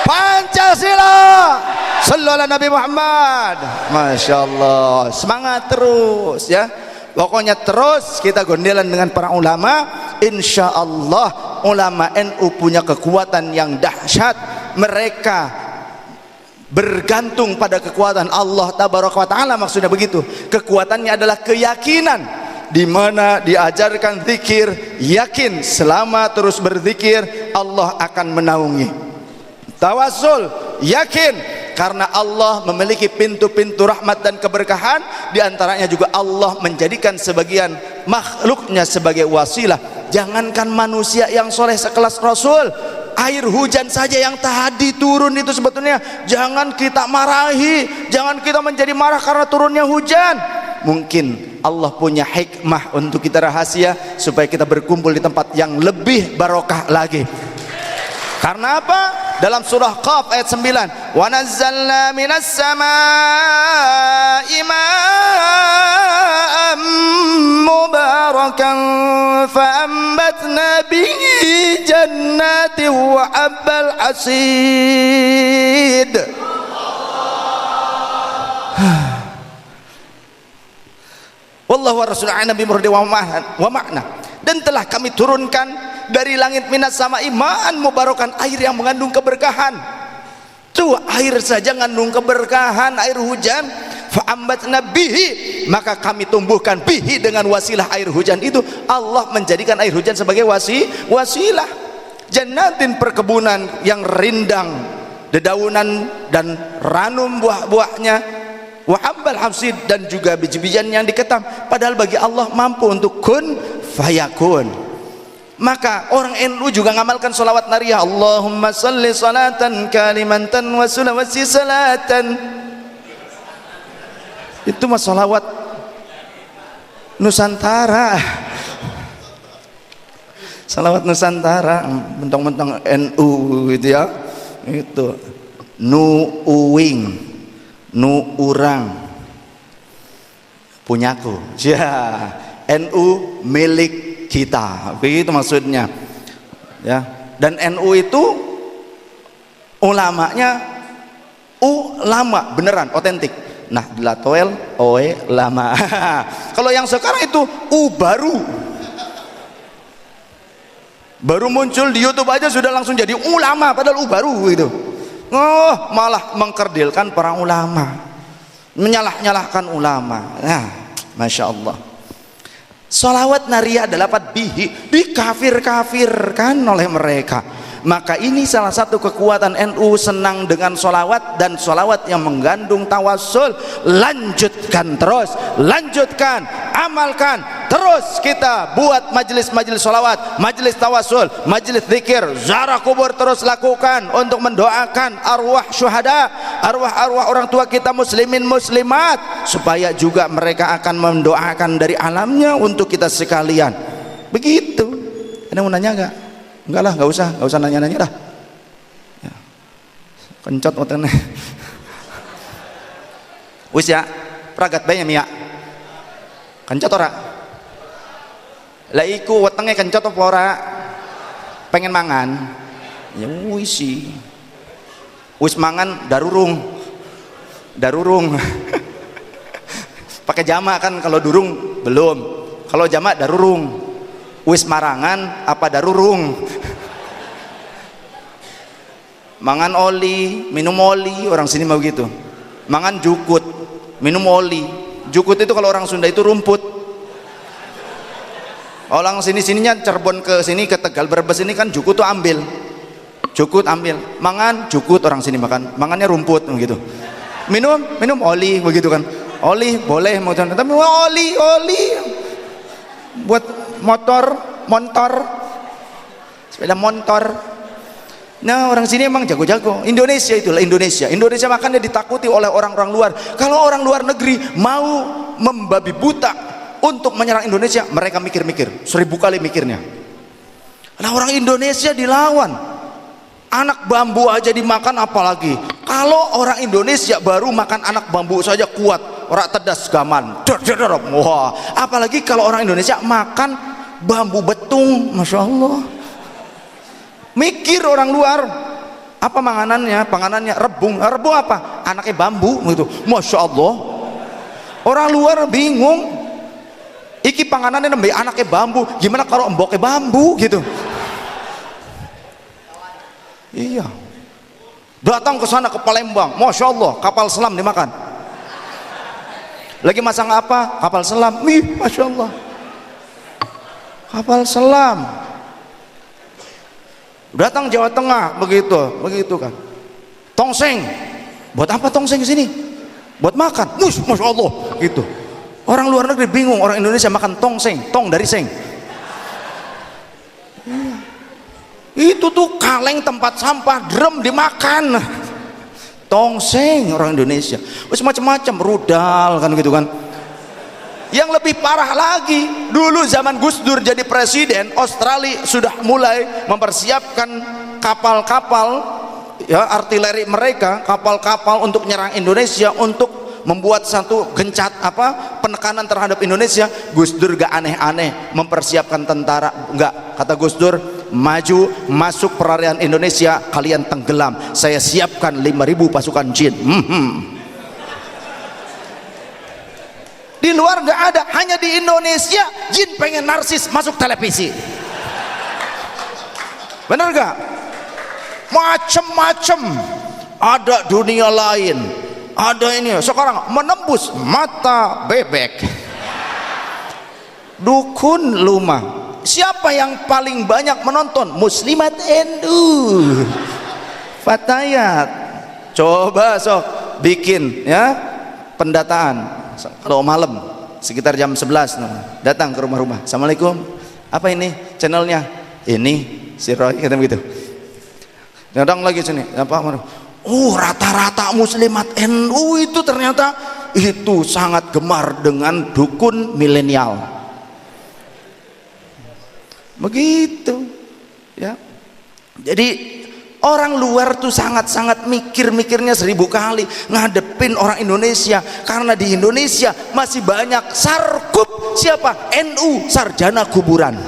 Pancasila. Sallu ala Nabi Muhammad. Masya Allah. Semangat terus ya. Pokoknya terus kita gondelan dengan para ulama. Insya Allah ulama NU punya kekuatan yang dahsyat. Mereka bergantung pada kekuatan Allah Tabaraka wa Ta'ala. Maksudnya begitu. Kekuatannya adalah keyakinan, di mana diajarkan zikir, yakin selama terus berzikir Allah akan menaungi. Tawassul, yakin karena Allah memiliki pintu-pintu rahmat dan keberkahan. Di antaranya juga Allah menjadikan sebagian makhluknya sebagai wasilah. Jangankan manusia yang soleh sekelas Rasul, air hujan saja yang tadi turun itu sebetulnya jangan kita marahi, jangan kita menjadi marah karena turunnya hujan. Mungkin Allah punya hikmah untuk kita rahasia supaya kita berkumpul di tempat yang lebih barokah lagi. Karena apa? Dalam surah Qaf ayat 9, wa nazzalna minas samaa'i ma'an mubarakan fa'ambatna bihi jannatin wa habbal hasid. Wallahu wa rasulullah nabi murdi wa ma'na. Dan telah kami turunkan dari langit minas sama'i ma'an mubarakan, air yang mengandung keberkahan. Tuh air saja mengandung keberkahan, air hujan. Fa'ambatna bihi, maka kami tumbuhkan bihi dengan wasilah air hujan itu. Allah menjadikan air hujan sebagai wasilah. Jannatin, perkebunan yang rindang, dedaunan dan ranum buah-buahnya. Wa habbal hasid, dan juga biji-bijian yang diketam. Padahal bagi Allah mampu untuk kun fayakun. Maka orang NU juga ngamalkan salawat nariyah. Allahumma salli salatan kalimatan wa sulawasi salatan. Itu mah salawat Nusantara. Salawat Nusantara, mentang-mentang NU gitu ya. Itu nu uwing, nu urang punyaku. Ya, NU milik kita, begitu maksudnya ya. Dan NU itu ulamanya ulama beneran, otentik. Nah, Latoel oe lama. Kalau yang sekarang itu baru muncul di YouTube aja sudah langsung jadi ulama, padahal baru gitu. Oh, malah mengkerdilkan para ulama, menyalah-nyalahkan ulama. Nah, Masya Allah. Salawat nariyah adalah bihi, dikafir-kafirkan oleh mereka. Maka ini salah satu kekuatan NU, senang dengan salawat, dan salawat yang mengandung tawassul. Lanjutkan terus, lanjutkan, amalkan terus. Kita buat majelis-majelis salawat, majelis tawassul, majelis zikir, ziarah kubur terus lakukan untuk mendoakan arwah syuhada, arwah-arwah orang tua kita muslimin muslimat, supaya juga mereka akan mendoakan dari alamnya untuk kita sekalian. Begitu. Ada yang mau nanya enggak? Enggak lah, enggak usah nanya-nanya dah ya. Kencot otennya. Wis ya, pragat bae ya. Kencot ora? Lah iku wetenge kencot apa ora? Pengen mangan. Ya wis sih. Wis mangan darurung. Darurung. Pakai jamak kan, kalau durung belum. Kalau jamak darurung. Wis marangan apa darurung? Mangan oli, minum oli, orang sini mau gitu. Mangan jukut, minum oli. Jukut itu kalau orang Sunda itu rumput. Orang sininya Cirebon ke sini, ke Tegal, Brebes ini kan jukut tuh ambil. Jukut ambil. Mangan jukut, orang sini makan. Mangannya rumput begitu. Minum oli begitu kan. Oli boleh mau, tapi oli buat motor, sepeda motor. Nah, orang sini emang jago-jago. Indonesia itulah Indonesia. Indonesia makanya ditakuti oleh orang-orang luar. Kalau orang luar negeri mau membabi buta untuk menyerang Indonesia, mereka mikir-mikir 1000 kali mikirnya. Nah, orang Indonesia dilawan. Anak bambu aja dimakan, apalagi kalau orang Indonesia baru makan anak bambu saja kuat, orang tedas gaman. Wah, apalagi kalau orang Indonesia makan bambu betung, masya Allah. Mikir orang luar, apa panganannya rebung apa? Anaknya bambu gitu, masya Allah. Orang luar bingung, iki panganannya nembe anaknya bambu, gimana kalau emboknya bambu gitu. Iya, datang ke sana ke Palembang, masya Allah, kapal selam dimakan. Lagi masang apa? Kapal selam. Wih, masya Allah, kapal selam. Datang Jawa Tengah, begitu kan. Tongseng, buat apa tongseng sini? Buat makan. Masya Allah, gitu. Orang luar negeri bingung, orang Indonesia makan tongseng, tong dari seng. Itu tuh kaleng tempat sampah, drum dimakan. Tongseng orang Indonesia. Wes macam-macam, rudal kan gitu kan. Yang lebih parah lagi, dulu zaman Gus Dur jadi presiden, Australia sudah mulai mempersiapkan kapal-kapal ya, artileri mereka, kapal-kapal untuk menyerang Indonesia, untuk membuat satu penekanan terhadap Indonesia. Gus Dur gak aneh-aneh mempersiapkan tentara, enggak, kata Gus Dur, maju masuk perairan Indonesia kalian tenggelam, saya siapkan 5.000 pasukan jin. Di luar nggak ada, hanya di Indonesia jin pengen narsis masuk televisi. Bener gak? Macem-macem, ada dunia lain, ada ini sekarang menembus mata bebek, dukun lumah. Siapa yang paling banyak menonton? Muslimat NU, Fatayat. Coba sok bikin ya pendataan. Kalau malam sekitar jam 11 datang ke rumah-rumah. Assalamualaikum, apa ini channelnya? Ini si Roy kata begitu. Datang lagi sini, apa? Rata-rata Muslimat NU itu ternyata itu sangat gemar dengan dukun milenial. Begitu ya. Jadi orang luar tuh sangat-sangat mikirnya 1000 kali ngadepin orang Indonesia, karena di Indonesia masih banyak sarkup. Siapa? NU, sarjana kuburan.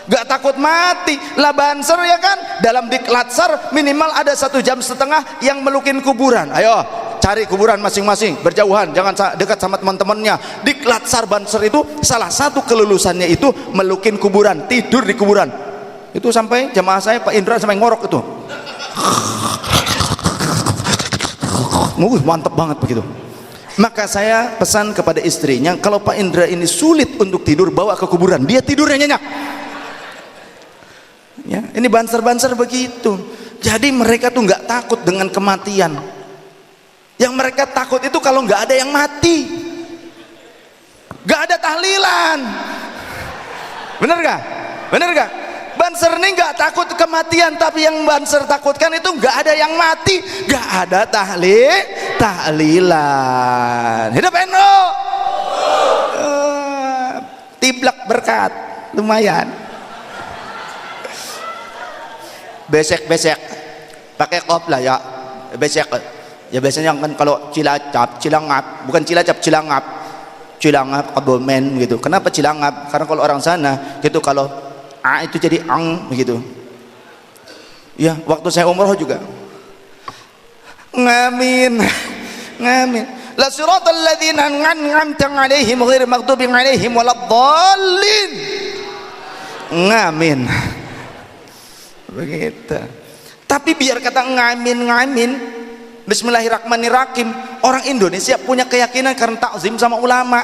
Gak takut mati lah Banser ya kan, dalam Diklatsar minimal ada 1,5 jam yang melukin kuburan. Ayo cari kuburan masing-masing, berjauhan, jangan dekat sama teman-temannya. Diklatsar Banser itu salah satu kelulusannya itu melukin kuburan, tidur di kuburan. Itu sampai jamaah saya Pak Indra sampai ngorok itu. Mantep banget begitu. Maka saya pesan kepada istrinya, kalau Pak Indra ini sulit untuk tidur, bawa ke kuburan, dia tidurnya nyenyak. Ya, ini Banser-Banser begitu. Jadi mereka tuh nggak takut dengan kematian. Yang mereka takut itu kalau nggak ada yang mati, nggak ada tahlilan. Bener gak? Bener gak? Banser ini nggak takut kematian, tapi yang Banser takutkan itu nggak ada yang mati, nggak ada tahlilan. Hidup NU. Tiblak berkat, lumayan. Besek pakai kop lah ya, besek ya biasanya kan kalau cilacap, cilangap, bukan cilacap, cilangap Cilangap, Kebumen gitu. Kenapa Cilangap? Karena kalau orang sana gitu, kalau a itu jadi ang begitu. Ya, waktu saya umroh juga. Ngamin. Ngamin. La siratal ladzina an'amta 'alaihim ghairil maghdubi 'alaihim waladdallin. Ngamin. Begitu. Tapi biar kata ngamin Bismillahirrahmanirrahim, orang Indonesia punya keyakinan karena takzim sama ulama.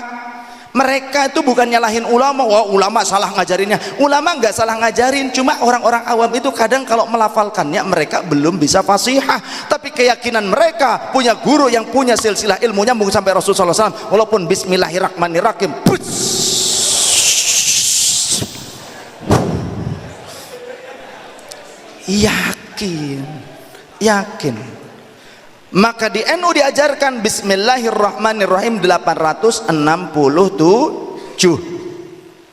Mereka itu bukan nyalahin ulama, wah ulama salah ngajarinnya. Ulama nggak salah ngajarin, cuma orang-orang awam itu kadang kalau melafalkannya mereka belum bisa fasihah. Tapi keyakinan mereka punya guru yang punya silsilah ilmunya nyambung sampai Rasulullah SAW. Walaupun Bismillahirrahmanirrahim, yakin. Maka di NU diajarkan Bismillahirrahmanirrahim 867.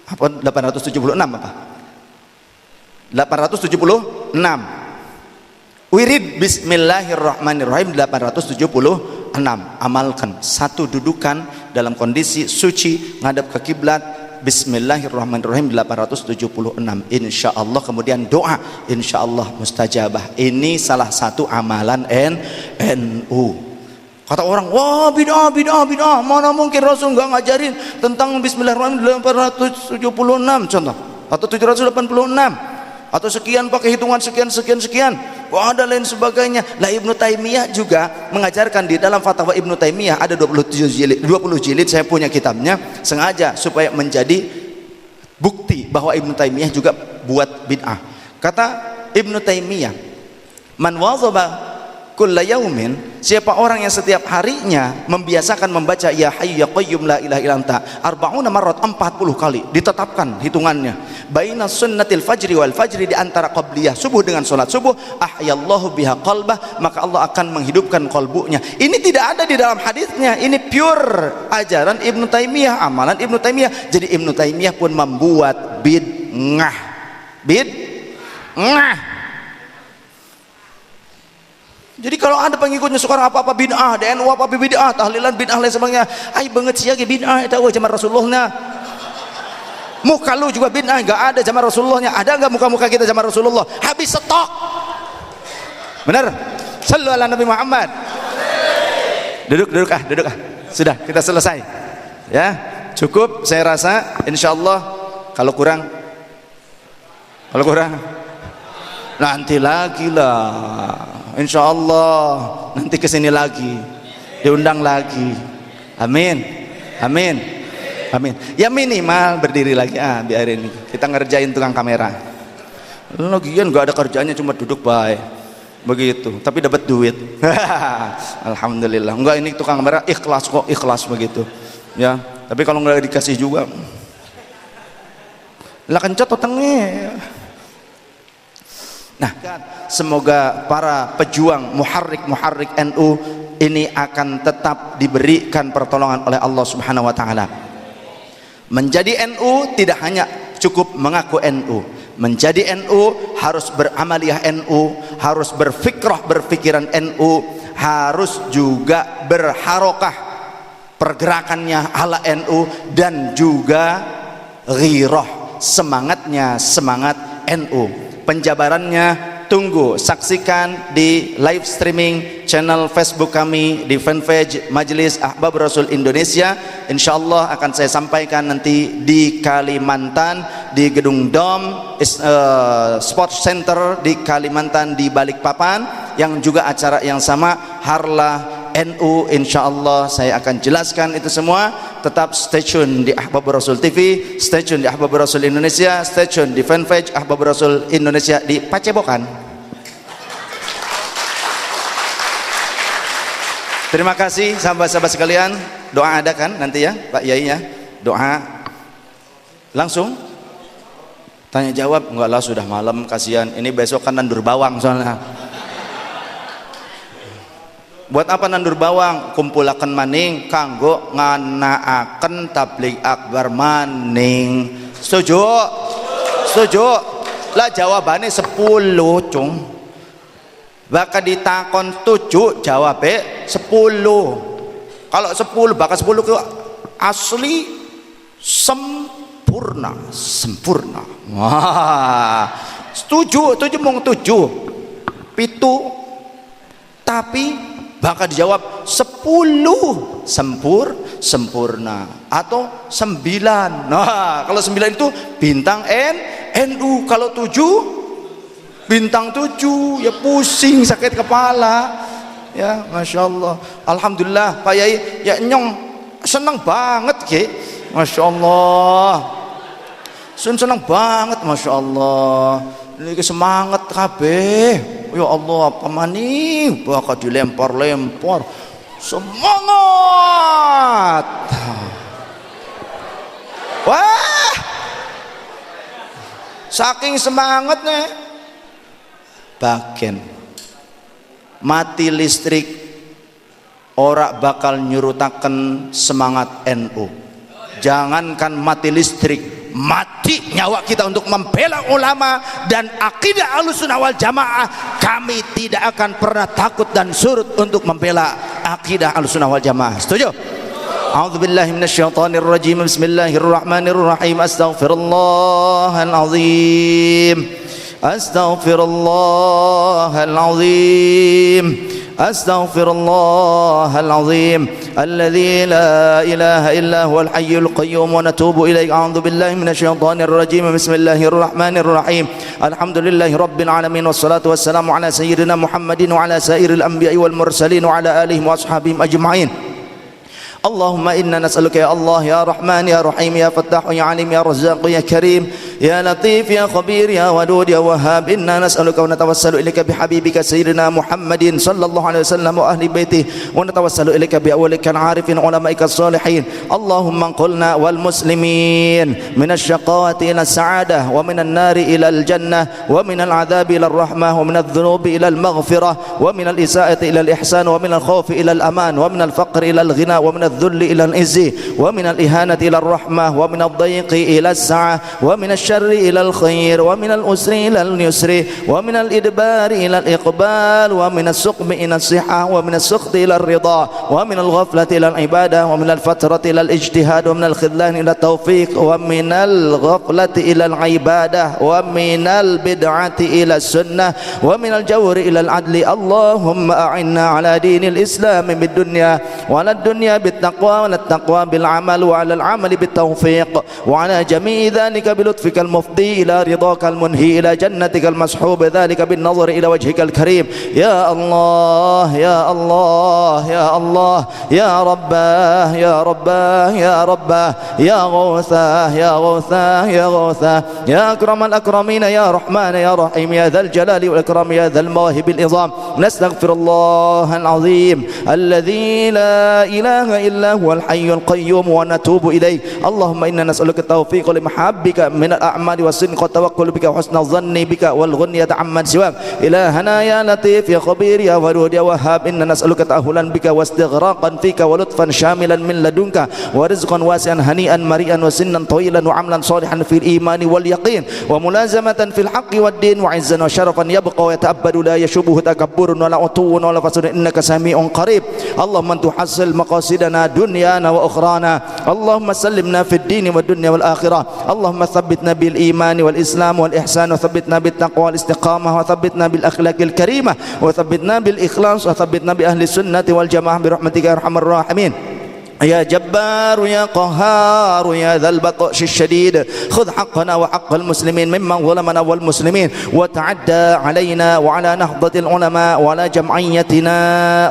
Apa 876 apa? 876. Wirid Bismillahirrahmanirrahim 876. Amalkan. Satu, dudukan dalam kondisi suci ngadap ke kiblat. Bismillahirrahmanirrahim 876. Insyaallah. Kemudian doa, insyaallah mustajabah. Ini salah satu amalan NU. Kata orang, wah bid'ah, mana mungkin Rasul nggak ngajarin tentang Bismillahirrahmanirrahim 876 contoh, atau 786 atau sekian pakai hitungan sekian, wah ada lain sebagainya. Lah Ibnu Taimiyah juga mengajarkan di dalam fatwa Ibnu Taimiyah ada 20 jilid, saya punya kitabnya sengaja supaya menjadi bukti bahwa Ibnu Taimiyah juga buat bid'ah. Kata Ibnu Taimiyah, man wazaba kulla yaumin, siapa orang yang setiap harinya membiasakan membaca ya hayyu ya qayyum la ilaha illa anta 40 marrat, 40 kali ditetapkan hitungannya, baina sunnatil fajri wal fajri, di antara qabliyah subuh dengan salat subuh, ahyallahu biha qalbah, maka Allah akan menghidupkan kalbunya. Ini tidak ada di dalam hadisnya, ini pure ajaran Ibnu Taimiyah, amalan Ibnu Taimiyah. Jadi Ibnu Taimiyah pun membuat bid'ah. Jadi kalau ada pengikutnya sekarang apa-apa bid'ah, DNU apa-apa bid'ah, tahlilan bid'ah lain sebagainya, ai beungeut sia ge bid'ah eta eueuh zaman Rasulullahna. Muka lu juga bid'ah, enggak ada zaman Rasulullahnya. Ada enggak muka-muka kita zaman Rasulullah? Habis stok. Benar? Sallu ala Nabi Muhammad. Duduk ah. Sudah, kita selesai. Ya, cukup saya rasa, insyaallah. Kalau kurang nanti lagi lah, insyaallah nanti kesini lagi, diundang lagi. Amin. Ya minimal berdiri lagi, biarin kita ngerjain tukang kamera. Lagian nggak ada kerjanya, cuma duduk baik begitu, tapi dapat duit. Alhamdulillah. Enggak, ini tukang kamera ikhlas begitu ya. Tapi kalau nggak dikasih juga lah kencot otaknya. Nah, semoga para pejuang muharrik NU ini akan tetap diberikan pertolongan oleh Allah Subhanahu wa taala. Menjadi NU tidak hanya cukup mengaku NU. Menjadi NU harus beramaliyah NU, harus berpikiran NU, harus juga berharokah pergerakannya ala NU, dan juga ghirah, semangat NU. Penjabarannya tunggu, saksikan di live streaming channel Facebook kami, di fanpage Majelis Ahbab Rasul Indonesia. Insyaallah akan saya sampaikan nanti di Kalimantan, di Gedung Dom Sports Center di Kalimantan, di Balikpapan, yang juga acara yang sama, Harlah NU. Insyaallah saya akan jelaskan itu semua. Tetap stay tune di Ahbab Rasul TV, stay tune di Ahbab Rasul Indonesia, stay tune di fanpage Ahbab Rasul Indonesia di Pacebokan. Terima kasih sahabat-sahabat sekalian. Doa ada kan nanti ya Pak Yai ya? Doa langsung tanya jawab? Enggak lah, sudah malam, kasihan. Ini besok kan nandur bawang soalnya. Buat apa nandur bawang? Kumpulaken maning kanggo nganaaken tabligh akbar maning. Setuju? Lah jawabannya 10 cung. Bakal ditakon 7 jawabnya 10. Kalau 10 bakal 10 ke asli sempurna. Wah, setuju mung 7 pitu, tapi bakal dijawab 10 sempurna atau 9. Nah, kalau 9 itu bintang NU, kalau 7 bintang 7, ya pusing, sakit kepala. Ya, Masya Allah. Alhamdulillah Pak Yai, ya nyong senang banget ke, Masya Allah, senang banget, Masya Allah. Ini semangat kabeh, ya Allah, apa maning bakal dilempar-lempar, semangat. Wah, saking semangatnya bagian mati listrik ora bakal nyurutaken semangat NU. Jangankan mati listrik, mati nyawa kita untuk membela ulama dan akidah Ahlussunnah wal Jamaah, kami tidak akan pernah takut dan surut untuk membela akidah Ahlussunnah wal Jamaah. Setuju? A'udzubillahi minasyaitonirrajim. Bismillahirrahmanirrahim. Astaghfirullahalazim. Astaghfirullahalazim. Astaghfirullahalazim. Alladzi la ilaha illa huwal hayyul qayyum wa natubu ilaih. A'udzu billahi minasyaitonir rajim. Bismillahirrahmanirrahim. Alhamdulillahi rabbil alamin wassalatu wassalamu ala sayyidina Muhammadin wa ala sairil anbiya'i wal mursalin wa ala alihi wa ashabihim ajma'in. Allahumma inna nas'aluka ya Allah ya Rahman ya Rahim ya Fattah ya Alim ya Razzaq ya Karim ya Latif ya Khabir ya Wadud ya Wahhab. Inna nas'aluka wa natawassalu ilaika bihabibika sayyidina Muhammadin sallallahu alaihi wasallam wa ahli baitihi wa natawassalu ilaika bi awlikal arifin ulama'ika salihin. Allahumma qulna wal muslimin minasy syaqawati ila sa'adah wa minan nari ila al jannah wa minal adzabi ila rahmah wa minadh dhunubi ila al maghfirah wa minal isaa'ati ila al ihsan wa minal khawfi ila al aman wa minal faqri ila al ghina wa minal الذل إلى العز ومن الإهانة إلى الرحمة ومن الضيق إلى السعة ومن الشر إلى الخير ومن الأسر إلى اليسر ومن الإدبار إلى الإقبال ومن السقم إلى الصحة ومن السخط إلى الرضا ومن الغفلة إلى العبادة ومن الفترة إلى الاجتهاد ومن الخذلان إلى التوفيق ومن الغفلة إلى العبادة ومن البدعة إلى السنة ومن الجور إلى العدل. اللهم أعنا على دين الإسلام بالدنيا وعلى الدنيا بالتقوى وعلى التقوى بالعمل وعلى العمل بالتوفيق وعلى جميع ذلك بلطفك المفضي إلى رضاك المنهي إلى جنتك المصحوب ذلك بالنظر إلى وجهك الكريم. يا الله يا الله يا الله يا رباه يا رباه يا رباه يا غوثاه يا غوثاه يا غوثاه يا أكرم الأكرمين يا رحمن يا رحيم يا ذا الجلال والإكرام يا ذا المواهب العظام. نستغفر الله العظيم الذي لا إله إلا هو الحي القيوم ونتوب إليه. اللهم إنا نسألك التوفيق لمحبك من الأعمال والصدق والتوكل بك وحسن الظن بك والغنية عمن سواك. إلهنا يا لطيف يا خبير يا ودود يا وهاب. إنا نسألك تأهلا بك واستغراقا فيك ولطفا شاملا من لدنك ورزقا واسعا هنيئا مريئا وسنا طويلا وعملا صالحا في الإيمان واليقين وملازمة في الحق والدين وعزا وشرفا يبقى ويتأبد لا يشوبه تكبر ولا عتو ولا فساد إنك سميع قريب. اللهم أن تحصل مقاصدنا دنيانا وأخرانا. اللهم سلمنا في الدين والدنيا والآخرة. اللهم ثبتنا بالإيمان والإسلام والإحسان وثبتنا بالتقوى والاستقامة وثبتنا بالأخلاق الكريمة وثبتنا بالإخلاص وثبتنا بأهل السنة والجماعة برحمتك يا أرحم الراحمين. يا جبار يا قهار يا ذا البطش الشديد خذ حقنا وحق المسلمين ممن ظلمنا والمسلمين وتعدى علينا وعلى نهضة العلماء وعلى جمعيتنا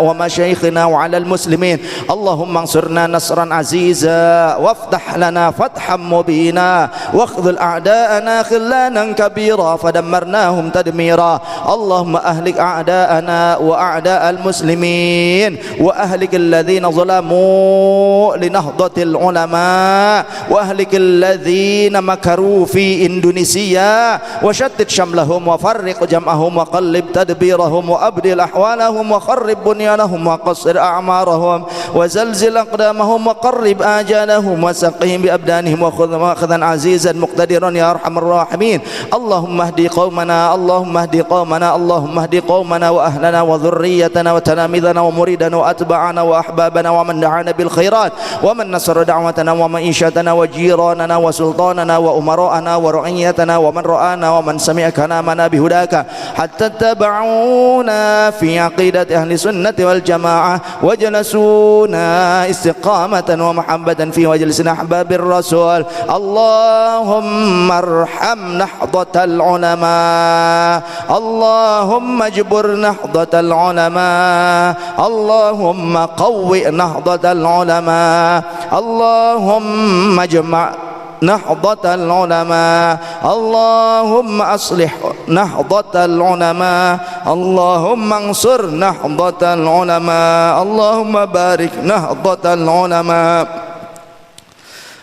ومشايخنا وعلى المسلمين. اللهم انصرنا نصرا عزيزا وافتح لنا فتحا مبينا واخذل أعداءنا خلانا كبيرا فدمرناهم تدميرا. اللهم أهلك أعداءنا وأعداء المسلمين وأهلك الذين ظلموا لنهضة العلماء وأهلك الذين مكروا في إندونيسيا وشتت شملهم وفرق جمعهم وقلب تدبيرهم وأبدل أحوالهم وخرب بنيانهم وقصر أعمارهم وزلزل أقدامهم وقرب آجالهم وسقهم بأبدانهم وخذ أخذا عزيزا مقتدرا يا أرحم الراحمين. اللهم اهدي قومنا اللهم اهدي قومنا اللهم اهدي قومنا وأهلنا وذريتنا وتلاميذنا ومريدنا وأتباعنا وأحبابنا ومن دعانا بالخير الخيرات ومن نصر دعوتنا ومعيشتنا وجيراننا وسلطاننا وأمراءنا ورعيتنا ومن رآنا ومن سمع كلامنا بهداك حتى اتبعونا في عقيدة أهل السنة والجماعة وجلسونا استقامة ومحبة في وجلسنا أحباب الرسول. اللهم ارحم نهضة العلماء، اللهم اجبر نهضة العلماء، اللهم قوي نهضة العلماء، اللهم اجمع نهضة العلماء، اللهم أصلح نهضة العلماء، اللهم انصر نهضة العلماء، اللهم بارك نهضة العلماء،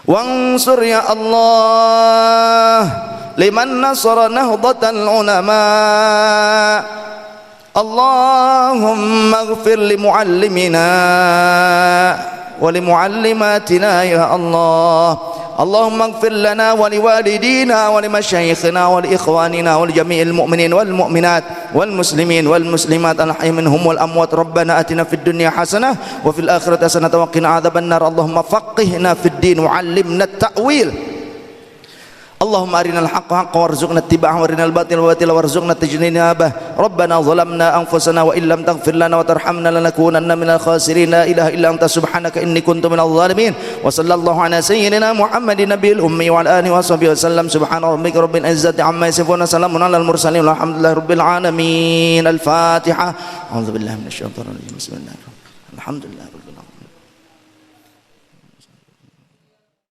وانصر يا الله لمن نصر نهضة العلماء. اللهم اغفر لمعلمنا ولمعلماتنا يا الله. اللهم اغفر لنا ولوالدينا ولمشايخنا ولإخواننا ولجميع المؤمنين والمؤمنات والمسلمين والمسلمات الحي منهم والأموات. ربنا آتنا في الدنيا حسنة وفي الآخرة حسنة وقنا عذاب النار. اللهم فقهنا في الدين وعلمنا التأويل. اللهم أرنا الحق حقا وارزقنا اتباعه وارنا الباطل باطلا وارزقنا تجنبه. ربنا ظلمنا أنفسنا وإن لم تغفر لنا وترحمنا لنكونن من الخاسرين. لا إله إلا أنت سبحانك إني كنت من الظالمين. وصلى الله على سيدنا محمد النبي الأمي وعلى آله وصحبه وسلم. سبحان ربك رب العزة عما يصفون وسلام على المرسلين والحمد لله رب العالمين. الفاتحة. أعوذ بالله من الشيطان الرجيم. بسم الله الرحمن الرحيم. الحمد لله.